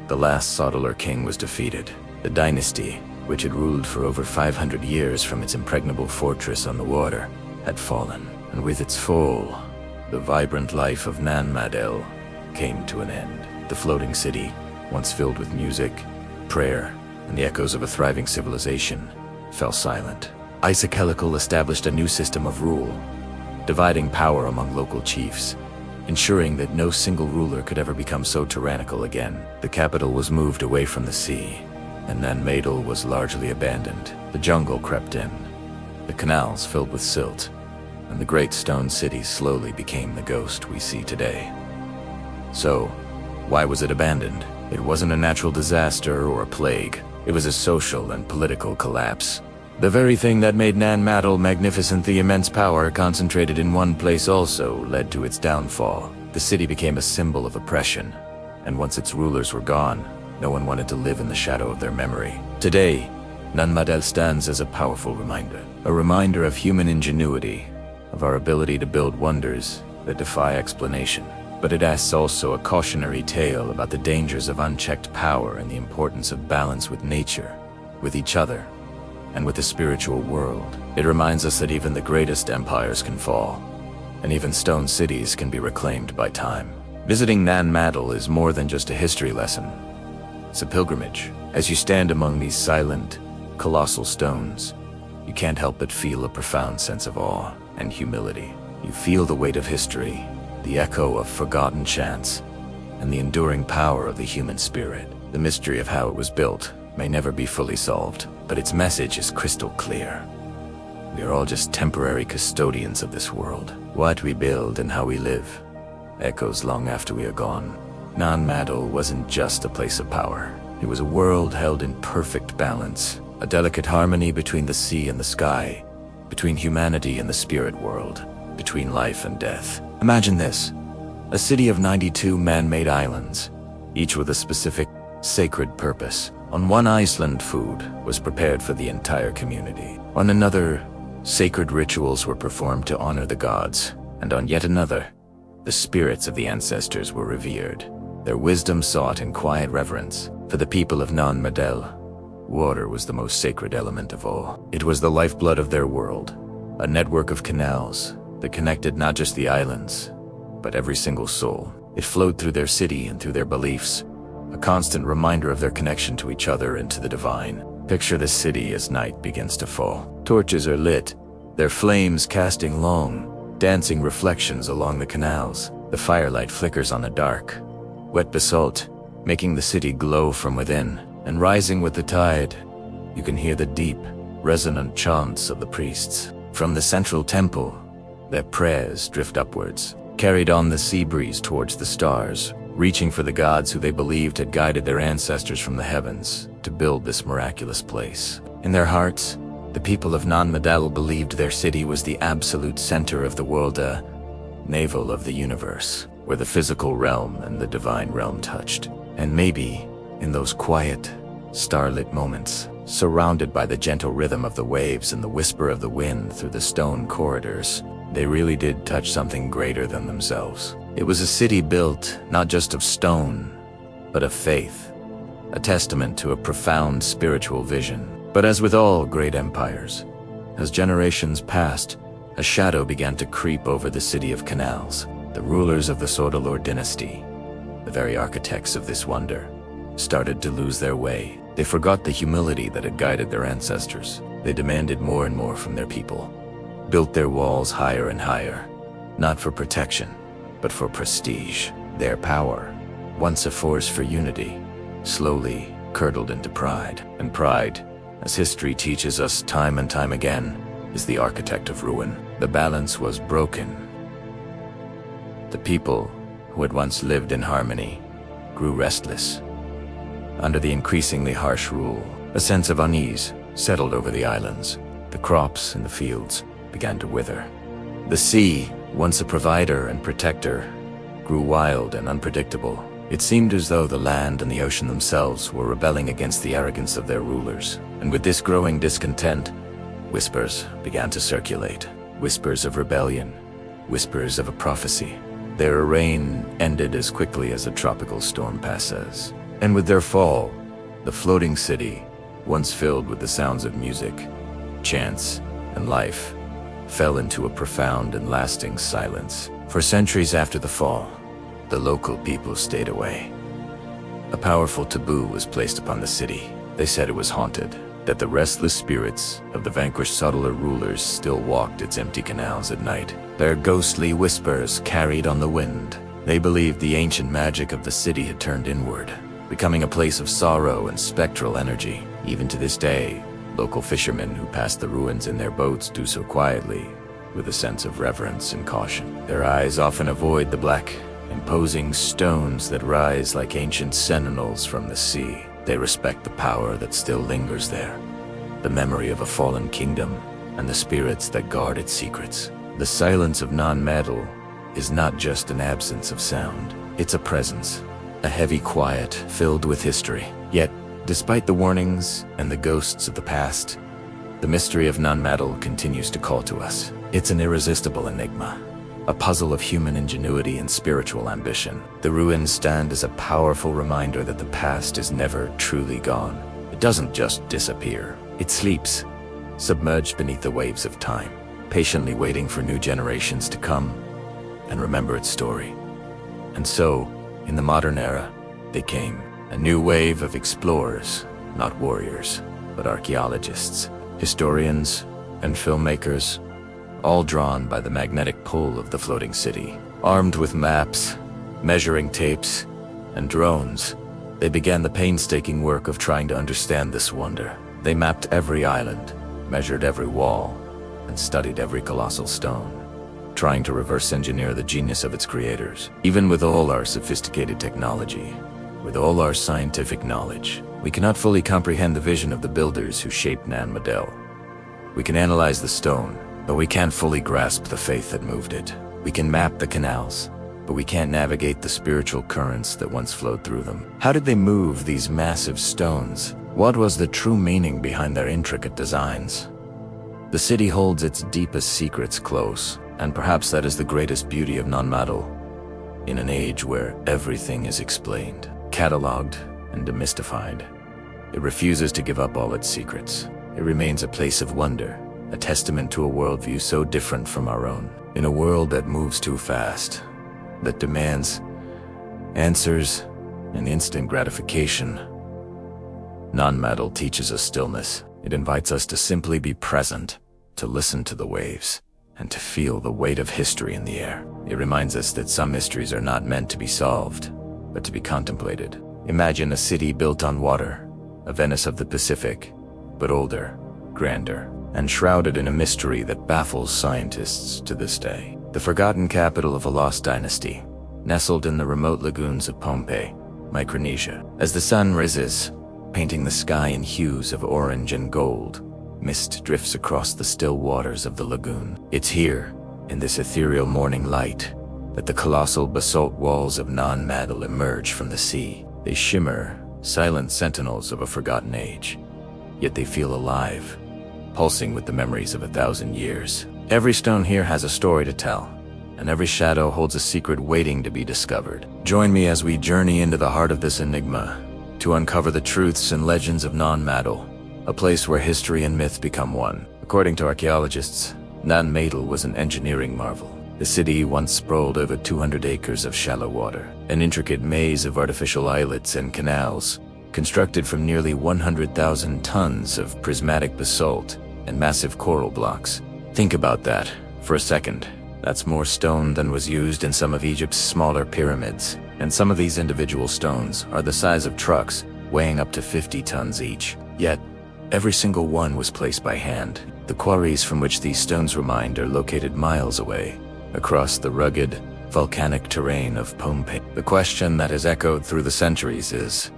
the last Saudeleur king was defeated. The dynasty, which had ruled for over 500 years from its impregnable fortress on the water, had fallen. And with its fall, the vibrant life of Nan Madol came to an end. The floating city, once filled with music, prayer, and the echoes of a thriving civilization, fell silent. Micronesia established a new system of rule, dividing power among local chiefs, ensuring that no single ruler could ever become so tyrannical again. The capital was moved away from the sea, and Nan Madol was largely abandoned. The jungle crept in, the canals filled with silt, and the great stone city slowly became the ghost we see today. So, why was it abandoned? It wasn't a natural disaster or a plague. It was a social and political collapse. The very thing that made Nan Madol magnificent, the immense power concentrated in one place, also led to its downfall. The city became a symbol of oppression, and once its rulers were gone, no one wanted to live in the shadow of their memory. Today, Nan Madol stands as a powerful reminder of human ingenuity, of our ability to build wonders that defy explanation. But it asks also a cautionary tale about the dangers of unchecked power and the importance of balance with nature, with each other, and with the spiritual world. It reminds us that even the greatest empires can fall, and even stone cities can be reclaimed by time. Visiting Nan Madol is more than just a history lesson. It's a pilgrimage. As you stand among these silent, colossal stones, you can't help but feel a profound sense of awe and humility. You feel the weight of history, the echo of forgotten chants, and the enduring power of the human spirit. The mystery of how it was built may never be fully solved, but its message is crystal clear. We are all just temporary custodians of this world. What we build and how we live echoes long after we are gone. Nan Madol wasn't just a place of power. It was a world held in perfect balance, a delicate harmony between the sea and the sky, between humanity and the spirit world, between life and death. Imagine this: a city of 92 man-made islands, each with a specific, sacred purpose. On one island, food was prepared for the entire community. On another, sacred rituals were performed to honor the gods. And on yet another, the spirits of the ancestors were revered, their wisdom sought in quiet reverence. For the people of Nan Madol, water was the most sacred element of all. It was the lifeblood of their world, a network of canals that connected not just the islands, but every single soul. It flowed through their city and through their beliefs, a constant reminder of their connection to each other and to the divine. Picture the city as night begins to fall. Torches are lit, their flames casting long, dancing reflections along the canals. The firelight flickers on the dark, wet basalt, making the city glow from within. And rising with the tide, you can hear the deep, resonant chants of the priests. From the central temple, their prayers drift upwards, carried on the sea breeze towards the stars, reaching for the gods who they believed had guided their ancestors from the heavens to build this miraculous place. In their hearts, the people of Nan Madol believed their city was the absolute center of the world, a navel of the universe, where the physical realm and the divine realm touched. And maybe, in those quiet, starlit moments, surrounded by the gentle rhythm of the waves and the whisper of the wind through the stone corridors, they really did touch something greater than themselves. It was a city built not just of stone, but of faith, a testament to a profound spiritual vision. But as with all great empires, as generations passed, a shadow began to creep over the city of canals. The rulers of the Saudeleur dynasty, the very architects of this wonder, started to lose their way. They forgot the humility that had guided their ancestors. They demanded more and more from their people, built their walls higher and higher, not for protection, but for prestige. Their power, once a force for unity, slowly curdled into pride. And pride, as history teaches us time and time again, is the architect of ruin. The balance was broken. The people, who had once lived in harmony, grew restless. Under the increasingly harsh rule, a sense of unease settled over the islands. The crops in the fields began to wither. The sea, once a provider and protector, grew wild and unpredictable. It seemed as though the land and the ocean themselves were rebelling against the arrogance of their rulers. And with this growing discontent, whispers began to circulate. Whispers of rebellion, whispers of a prophecy. Their reign ended as quickly as a tropical storm passes. And with their fall, the floating city, once filled with the sounds of music, chants, and life, fell into a profound and lasting silence. For centuries after the fall, the local people stayed away. A powerful taboo was placed upon the city. They said it was haunted, that the restless spirits of the vanquished Saudeleur rulers still walked its empty canals at night. Their ghostly whispers carried on the wind. They believed the ancient magic of the city had turned inward, becoming a place of sorrow and spectral energy. Even to this day, local fishermen who pass the ruins in their boats do so quietly, with a sense of reverence and caution. Their eyes often avoid the black, imposing stones that rise like ancient sentinels from the sea. They respect the power that still lingers there, the memory of a fallen kingdom, and the spirits that guard its secrets. The silence of Nan Madol is not just an absence of sound. It's a presence, a heavy quiet filled with history. Yet, despite the warnings and the ghosts of the past, the mystery of Nan Madol continues to call to us. It's an irresistible enigma, a puzzle of human ingenuity and spiritual ambition. The ruins stand as a powerful reminder that the past is never truly gone. It doesn't just disappear. It sleeps, submerged beneath the waves of time, patiently waiting for new generations to come and remember its story. And so, in the modern era, they came. A new wave of explorers, not warriors, but archaeologists, historians, and filmmakers, all drawn by the magnetic pull of the floating city. Armed with maps, measuring tapes, and drones, they began the painstaking work of trying to understand this wonder. They mapped every island, measured every wall, and studied every colossal stone, trying to reverse engineer the genius of its creators. Even with all our sophisticated technology, with all our scientific knowledge, we cannot fully comprehend the vision of the builders who shaped Nan Madol. We can analyze the stone, but we can't fully grasp the faith that moved it. We can map the canals, but we can't navigate the spiritual currents that once flowed through them. How did they move these massive stones? What was the true meaning behind their intricate designs? The city holds its deepest secrets close, and perhaps that is the greatest beauty of Nan Madol. In an age where everything is explained, cataloged, and demystified, it refuses to give up all its secrets. It remains a place of wonder, a testament to a worldview so different from our own. In a world that moves too fast, that demands answers and instant gratification, Nan Madol teaches us stillness. It invites us to simply be present, to listen to the waves, and to feel the weight of history in the air. It reminds us that some mysteries are not meant to be solved, but to be contemplated. Imagine a city built on water, a Venice of the Pacific, but older, grander, and shrouded in a mystery that baffles scientists to this day. The forgotten capital of a lost dynasty, nestled in the remote lagoons of Pompeii, Micronesia. As the sun rises, painting the sky in hues of orange and gold, mist drifts across the still waters of the lagoon. It's here, in this ethereal morning light, that the colossal basalt walls of Nan Madol emerge from the sea. They shimmer, silent sentinels of a forgotten age, yet they feel alive, pulsing with the memories of 1,000 years. Every stone here has a story to tell, and every shadow holds a secret waiting to be discovered. Join me as we journey into the heart of this enigma, to uncover the truths and legends of Nan Madol, a place where history and myth become one. According to archaeologists, Nan Madol was an engineering marvel. The city once sprawled over 200 acres of shallow water, an intricate maze of artificial islets and canals, constructed from nearly 100,000 tons of prismatic basalt and massive coral blocks. Think about that for a second. That's more stone than was used in some of Egypt's smaller pyramids. And some of these individual stones are the size of trucks, weighing up to 50 tons each. Yet, every single one was placed by hand. The quarries from which these stones were mined are located miles away, across the rugged, volcanic terrain of Pompeii. The question that has echoed through the centuries is,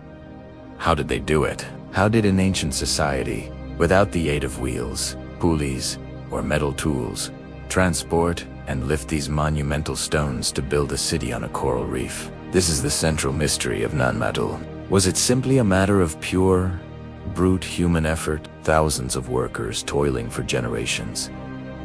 how did they do it? How did an ancient society, without the aid of wheels, pulleys, or metal tools, transport and lift these monumental stones to build a city on a coral reef? This is the central mystery of Nan Madol. Was it simply a matter of pure, brute human effort? Thousands of workers toiling for generations,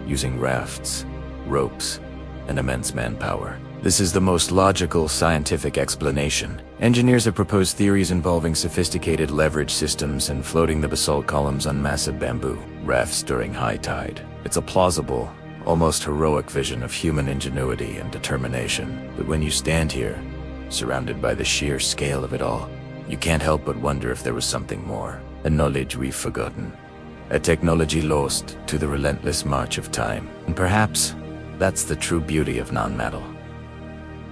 using rafts, ropes, and immense manpower. This is the most logical scientific explanation. Engineers have proposed theories involving sophisticated leverage systems and floating the basalt columns on massive bamboo rafts during high tide. It's a plausible, almost heroic vision of human ingenuity and determination. But when you stand here, surrounded by the sheer scale of it all, you can't help but wonder if there was something more. A knowledge we've forgotten. A technology lost to the relentless march of time. And perhaps that's the true beauty of Nan Madol.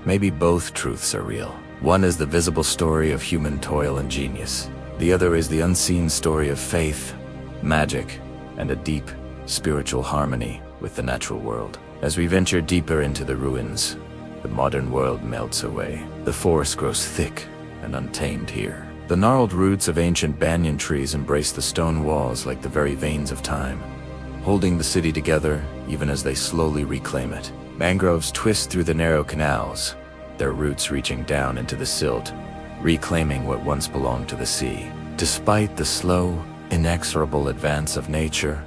Maybe both truths are real. One is the visible story of human toil and genius. The other is the unseen story of faith, magic, and a deep, spiritual harmony with the natural world. As we venture deeper into the ruins, the modern world melts away. The forest grows thick and untamed here. The gnarled roots of ancient banyan trees embrace the stone walls like the very veins of time, holding the city together even as they slowly reclaim it. Mangroves twist through the narrow canals, their roots reaching down into the silt, reclaiming what once belonged to the sea. Despite the slow, inexorable advance of nature,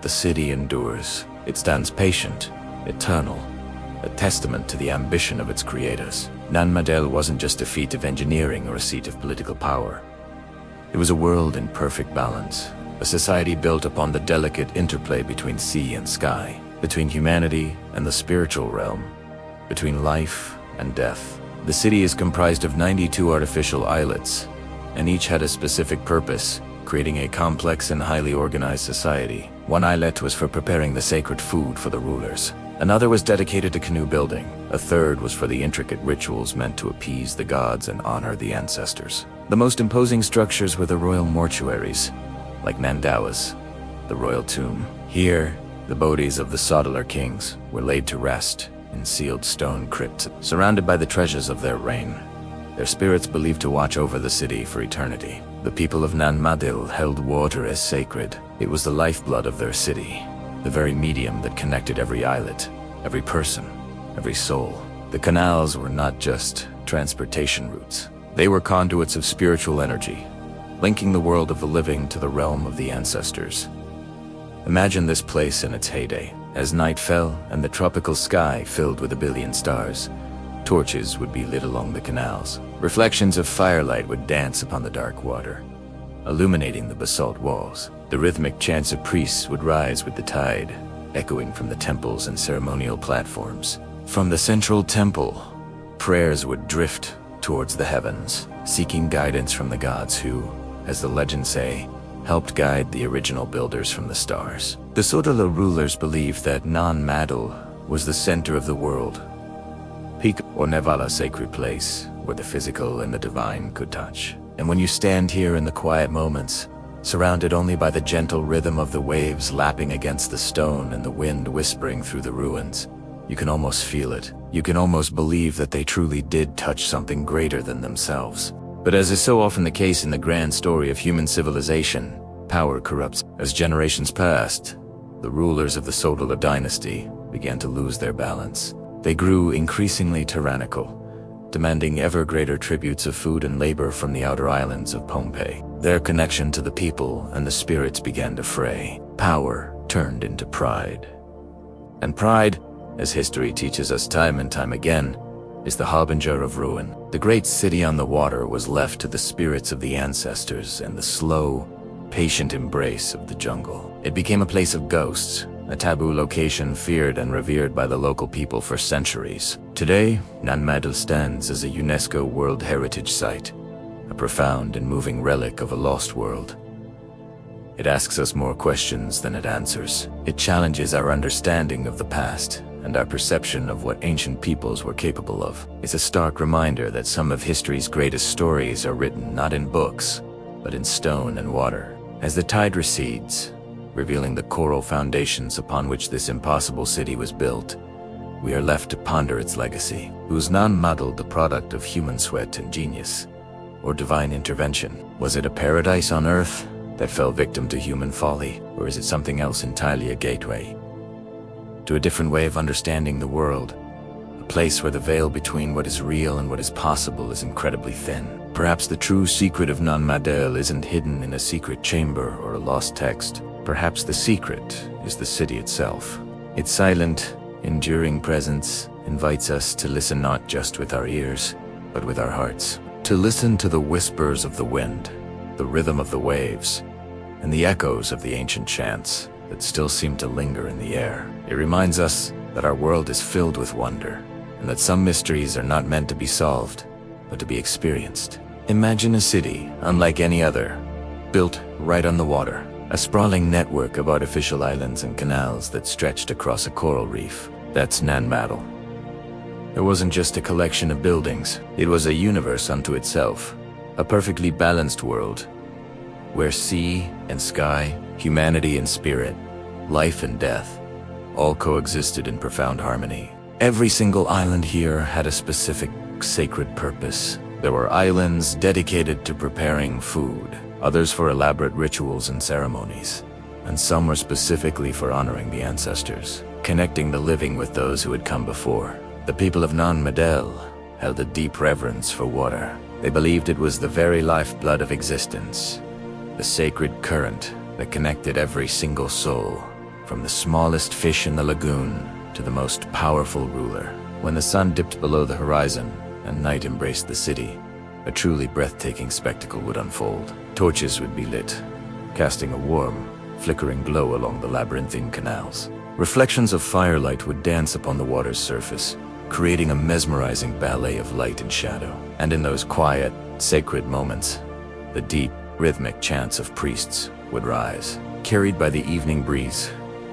the city endures. It stands patient, eternal, a testament to the ambition of its creators. Nan Madol wasn't just a feat of engineering or a seat of political power. It was a world in perfect balance, a society built upon the delicate interplay between sea and sky, between humanity and the spiritual realm, between life and death. The city is comprised of 92 artificial islets, and each had a specific purpose, creating a complex and highly organized society. One islet was for preparing the sacred food for the rulers. Another was dedicated to canoe building. A third was for the intricate rituals meant to appease the gods and honor the ancestors. The most imposing structures were the royal mortuaries, like Nandawa's, the royal tomb. Here, the bodies of the Saudeleur kings were laid to rest in sealed stone crypts, surrounded by the treasures of their reign, their spirits believed to watch over the city for eternity. The people of Nan Madol held water as sacred. It was the lifeblood of their city, the very medium that connected every islet, every person, every soul. The canals were not just transportation routes. They were conduits of spiritual energy, linking the world of the living to the realm of the ancestors. Imagine this place in its heyday. As night fell and the tropical sky filled with a billion stars, torches would be lit along the canals. Reflections of firelight would dance upon the dark water, illuminating the basalt walls. The rhythmic chants of priests would rise with the tide, echoing from the temples and ceremonial platforms. From the central temple, prayers would drift towards the heavens, seeking guidance from the gods who, as the legends say, helped guide the original builders from the stars. The Saudeleur rulers believed that Nan Madol was the center of the world, peak or Nevala sacred place where the physical and the divine could touch. And when you stand here in the quiet moments, surrounded only by the gentle rhythm of the waves lapping against the stone and the wind whispering through the ruins, you can almost feel it. You can almost believe that they truly did touch something greater than themselves. But as is so often the case in the grand story of human civilization, power corrupts. As generations passed, the rulers of the Saudeleur dynasty began to lose their balance. They grew increasingly tyrannical, demanding ever greater tributes of food and labor from the outer islands of Pompeii. Their connection to the people and the spirits began to fray. Power turned into pride. And pride, as history teaches us time and time again, is the harbinger of ruin. The great city on the water was left to the spirits of the ancestors and the slow, patient embrace of the jungle. It became a place of ghosts, a taboo location feared and revered by the local people for centuries. Today, Nan Madol stands as a UNESCO World Heritage Site, a profound and moving relic of a lost world. It asks us more questions than it answers. It challenges our understanding of the past and our perception of what ancient peoples were capable of. It's a stark reminder that some of history's greatest stories are written not in books, but in stone and water. As the tide recedes, revealing the coral foundations upon which this impossible city was built, we are left to ponder its legacy. Was Nan Madol the product of human sweat and genius, or divine intervention? Was it a paradise on earth that fell victim to human folly, or is it something else entirely, a gateway to a different way of understanding the world, a place where the veil between what is real and what is possible is incredibly thin? Perhaps the true secret of Nan Madol isn't hidden in a secret chamber or a lost text. Perhaps the secret is the city itself. Its silent, enduring presence invites us to listen not just with our ears, but with our hearts. To listen to the whispers of the wind, the rhythm of the waves, and the echoes of the ancient chants that still seem to linger in the air. It reminds us that our world is filled with wonder, and that some mysteries are not meant to be solved, but to be experienced. Imagine a city unlike any other, built right on the water, a sprawling network of artificial islands and canals that stretched across a coral reef. That's Nan Madol. It wasn't just a collection of buildings, it was a universe unto itself, a perfectly balanced world, where sea and sky, humanity and spirit, life and death, all coexisted in profound harmony. Every single island here had a specific sacred purpose. There were islands dedicated to preparing food, others for elaborate rituals and ceremonies, and some were specifically for honoring the ancestors, connecting the living with those who had come before. The people of Nan Madol held a deep reverence for water. They believed it was the very lifeblood of existence, the sacred current that connected every single soul, from the smallest fish in the lagoon to the most powerful ruler. When the sun dipped below the horizon and night embraced the city, a truly breathtaking spectacle would unfold. Torches would be lit, casting a warm, flickering glow along the labyrinthine canals. Reflections of firelight would dance upon the water's surface, creating a mesmerizing ballet of light and shadow. And in those quiet, sacred moments, the deep, rhythmic chants of priests would rise, carried by the evening breeze,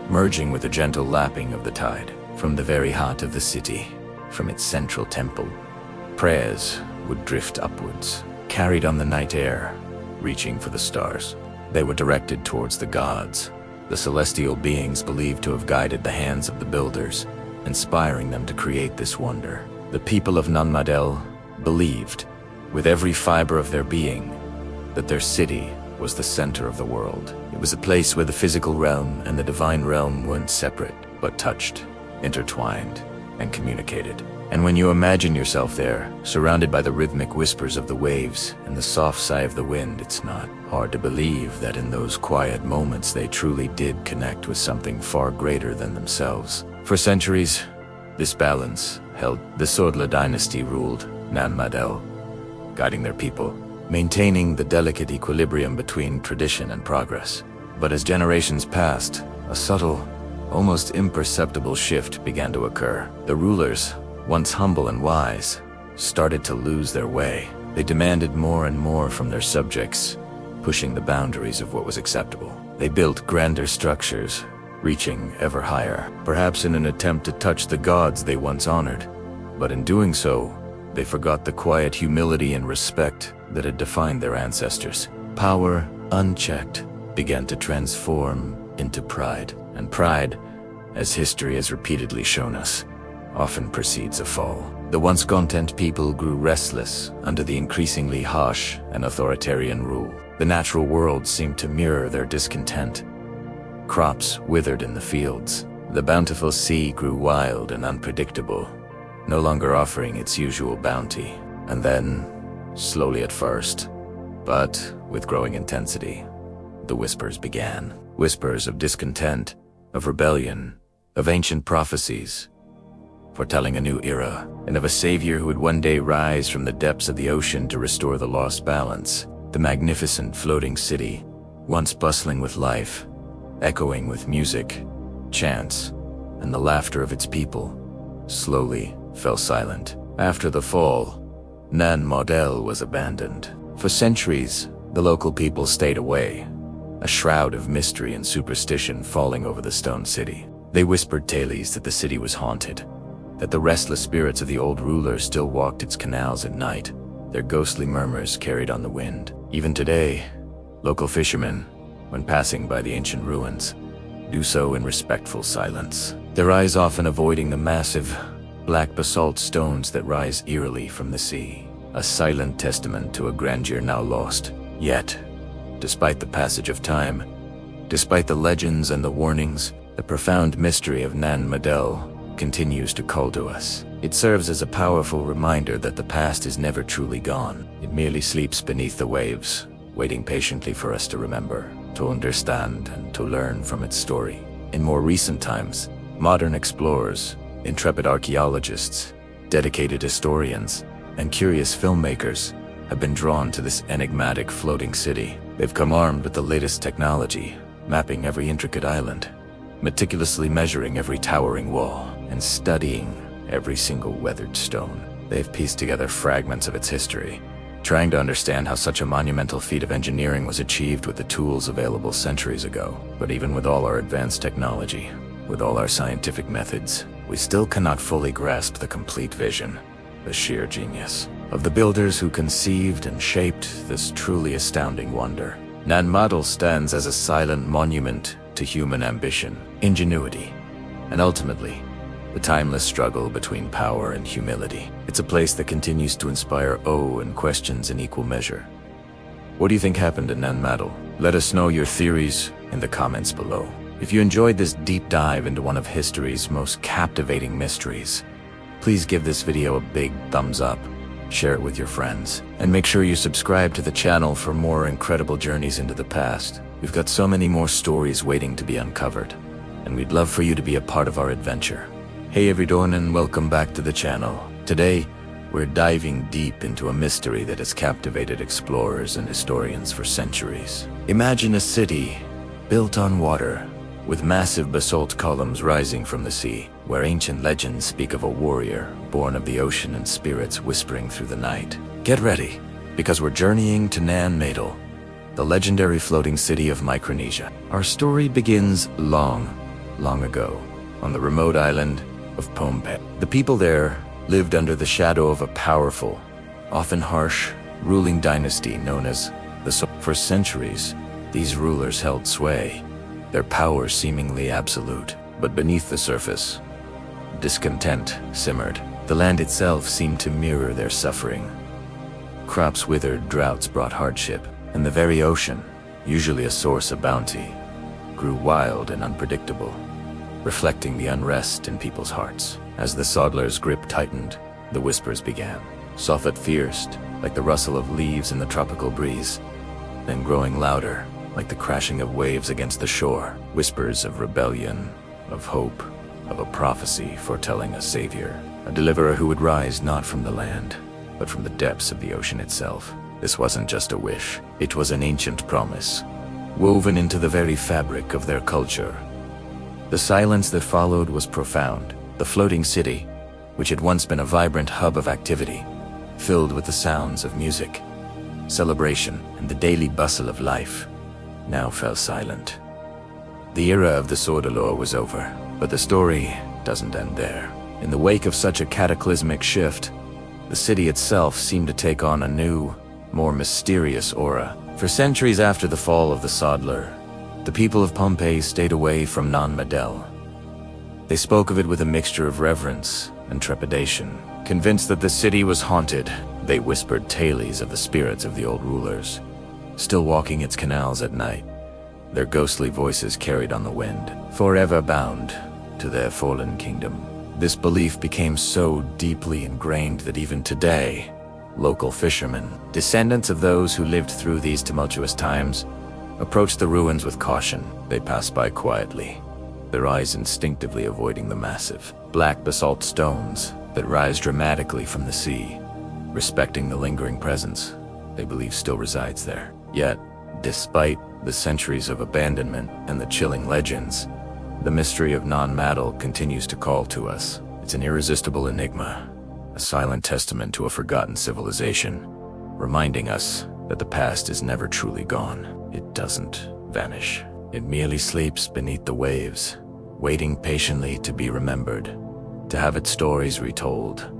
merging with the gentle lapping of the tide. From the very heart of the city, from its central temple, prayers would drift upwards, carried on the night air, reaching for the stars. They were directed towards the gods, the celestial beings believed to have guided the hands of the builders, inspiring them to create this wonder. The people of Nan Madol believed, with every fiber of their being, that their city was the center of the world. It was a place where the physical realm and the divine realm weren't separate, but touched, intertwined, and communicated. And when you imagine yourself there, surrounded by the rhythmic whispers of the waves and the soft sigh of the wind, it's not hard to believe that in those quiet moments they truly did connect with something far greater than themselves. For centuries, this balance held. The Saudeleur dynasty ruled Nan Madol, guiding their people, maintaining the delicate equilibrium between tradition and progress. But as generations passed, a subtle, almost imperceptible shift began to occur. The rulers, once humble and wise, started to lose their way. They demanded more and more from their subjects, pushing the boundaries of what was acceptable. They built grander structures, reaching ever higher, perhaps in an attempt to touch the gods they once honored. But in doing so, they forgot the quiet humility and respect that had defined their ancestors. Power, unchecked, began to transform into pride. And pride, as history has repeatedly shown us, often precedes a fall. The once content people grew restless under the increasingly harsh and authoritarian rule. The natural world seemed to mirror their discontent. Crops withered in the fields. The bountiful sea grew wild and unpredictable, no longer offering its usual bounty. And then, slowly at first, but with growing intensity, the whispers began. Whispers of discontent, of rebellion, of ancient prophecies, foretelling a new era, and of a savior who would one day rise from the depths of the ocean to restore the lost balance. The magnificent floating city, once bustling with life, echoing with music, chants, and the laughter of its people, slowly fell silent. After the fall, Nan Madol was abandoned. For centuries, the local people stayed away, a shroud of mystery and superstition falling over the stone city. They whispered tales that the city was haunted, that the restless spirits of the old rulers still walked its canals at night, their ghostly murmurs carried on the wind. Even today, local fishermen, when passing by the ancient ruins, do so in respectful silence, their eyes often avoiding the massive, black basalt stones that rise eerily from the sea, a silent testament to a grandeur now lost. Yet, despite the passage of time, despite the legends and the warnings, the profound mystery of Nan Madol continues to call to us. It serves as a powerful reminder that the past is never truly gone. It merely sleeps beneath the waves, waiting patiently for us to remember, to understand, and to learn from its story. In more recent times, modern explorers, intrepid archaeologists, dedicated historians, and curious filmmakers have been drawn to this enigmatic floating city. They've come armed with the latest technology, mapping every intricate island, meticulously measuring every towering wall, and studying every single weathered stone. They've pieced together fragments of its history, trying to understand how such a monumental feat of engineering was achieved with the tools available centuries ago. But even with all our advanced technology, with all our scientific methods, we still cannot fully grasp the complete vision, the sheer genius of the builders who conceived and shaped this truly astounding wonder. Nan Madol stands as a silent monument to human ambition, ingenuity, and ultimately, the timeless struggle between power and humility. It's a place that continues to inspire awe and questions in equal measure. What do you think happened in Nan Madol? Let us know your theories in the comments below. If you enjoyed this deep dive into one of history's most captivating mysteries, please give this video a big thumbs up, share it with your friends, and make sure you subscribe to the channel for more incredible journeys into the past. We've got so many more stories waiting to be uncovered, and we'd love for you to be a part of our adventure. Hey everyone, and welcome back to the channel. Today, we're diving deep into a mystery that has captivated explorers and historians for centuries. Imagine a city built on water, with massive basalt columns rising from the sea, where ancient legends speak of a warrior born of the ocean and spirits whispering through the night. Get ready, because we're journeying to Nan Madol, the legendary floating city of Micronesia. Our story begins long ago, on the remote island of Pompeii. The people there lived under the shadow of a powerful, often harsh, ruling dynasty known as the For centuries, these rulers held sway, their power seemingly absolute. But beneath the surface, discontent simmered. The land itself seemed to mirror their suffering. Crops withered, droughts brought hardship, and the very ocean, usually a source of bounty, grew wild and unpredictable, reflecting the unrest in people's hearts. As the Saudelur's grip tightened, the whispers began, soft at first, like the rustle of leaves in the tropical breeze, then growing louder, like the crashing of waves against the shore. Whispers of rebellion, of hope, of a prophecy foretelling a savior, a deliverer who would rise not from the land, but from the depths of the ocean itself. This wasn't just a wish, it was an ancient promise, woven into the very fabric of their culture. The silence that followed was profound. The floating city, which had once been a vibrant hub of activity, filled with the sounds of music, celebration, and the daily bustle of life, now fell silent. The era of the Saudeleur was over, but the story doesn't end there. In the wake of such a cataclysmic shift, the city itself seemed to take on a new, more mysterious aura. For centuries after the fall of the Saudeleur, the people of Pompeii stayed away from Nan Madol. They spoke of it with a mixture of reverence and trepidation. Convinced that the city was haunted, they whispered tales of the spirits of the old rulers, still walking its canals at night, their ghostly voices carried on the wind, forever bound to their fallen kingdom. This belief became so deeply ingrained that even today, local fishermen, descendants of those who lived through these tumultuous times, approach the ruins with caution. They pass by quietly, their eyes instinctively avoiding the massive, black basalt stones that rise dramatically from the sea, respecting the lingering presence they believe still resides there. Yet, despite the centuries of abandonment and the chilling legends, the mystery of Nan Madol continues to call to us. It's an irresistible enigma, a silent testament to a forgotten civilization, reminding us that the past is never truly gone. It doesn't vanish. It merely sleeps beneath the waves, waiting patiently to be remembered, to have its stories retold,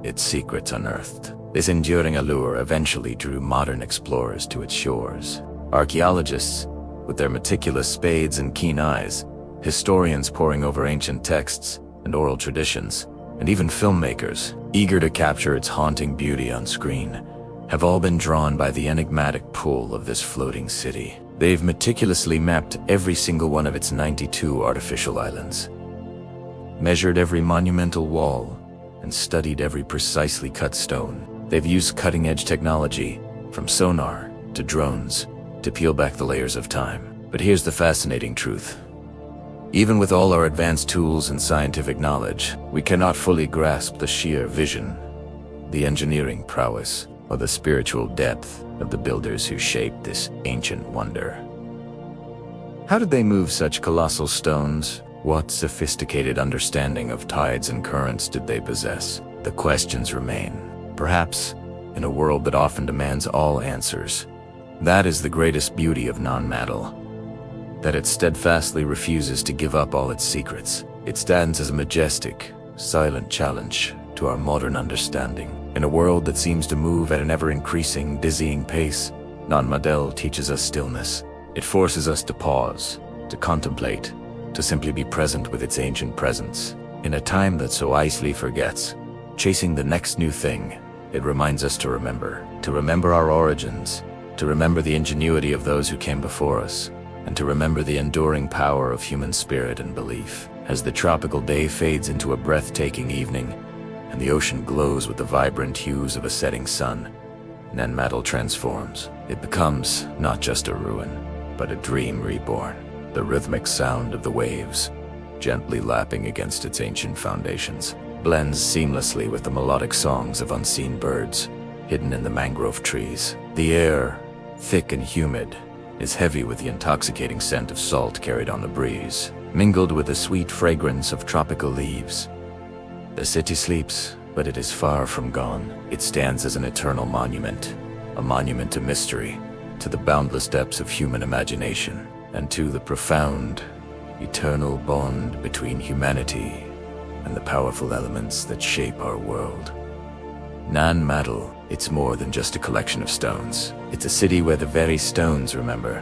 its secrets unearthed. This enduring allure eventually drew modern explorers to its shores. Archaeologists, with their meticulous spades and keen eyes, historians poring over ancient texts and oral traditions, and even filmmakers, eager to capture its haunting beauty on screen, have all been drawn by the enigmatic pull of this floating city. They've meticulously mapped every single one of its 92 artificial islands, measured every monumental wall, and studied every precisely cut stone. They've used cutting-edge technology, from sonar to drones, to peel back the layers of time. But here's the fascinating truth. Even with all our advanced tools and scientific knowledge, we cannot fully grasp the sheer vision, the engineering prowess, or the spiritual depth of the builders who shaped this ancient wonder. How did they move such colossal stones? What sophisticated understanding of tides and currents did they possess? The questions remain. Perhaps, in a world that often demands all answers, that is the greatest beauty of Nan Madol, that it steadfastly refuses to give up all its secrets. It stands as a majestic, silent challenge to our modern understanding. In a world that seems to move at an ever-increasing, dizzying pace, Nan Madol teaches us stillness. It forces us to pause, to contemplate, to simply be present with its ancient presence. In a time that so easily forgets, chasing the next new thing, it reminds us to remember our origins, to remember the ingenuity of those who came before us, and to remember the enduring power of human spirit and belief. As the tropical day fades into a breathtaking evening, and the ocean glows with the vibrant hues of a setting sun, Nan Madol transforms. It becomes not just a ruin, but a dream reborn. The rhythmic sound of the waves, gently lapping against its ancient foundations, blends seamlessly with the melodic songs of unseen birds hidden in the mangrove trees. The air, thick and humid, is heavy with the intoxicating scent of salt carried on the breeze, mingled with the sweet fragrance of tropical leaves. The city sleeps, but it is far from gone. It stands as an eternal monument, a monument to mystery, to the boundless depths of human imagination, and to the profound, eternal bond between humanity and the powerful elements that shape our world. Nan Madol, it's more than just a collection of stones. It's a city where the very stones remember,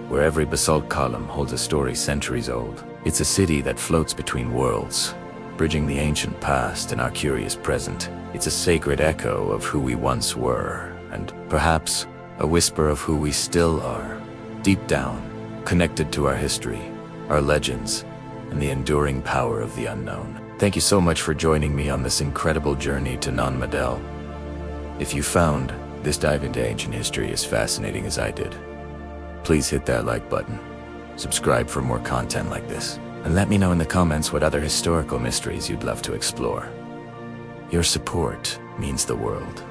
where every basalt column holds a story centuries old. It's a city that floats between worlds, bridging the ancient past and our curious present. It's a sacred echo of who we once were, and perhaps a whisper of who we still are, deep down, connected to our history, our legends, and the enduring power of the unknown. Thank you so much for joining me on this incredible journey to Nan Madol. If you found this dive into ancient history as fascinating as I did, please hit that like button, subscribe for more content like this, and let me know in the comments what other historical mysteries you'd love to explore. Your support means the world.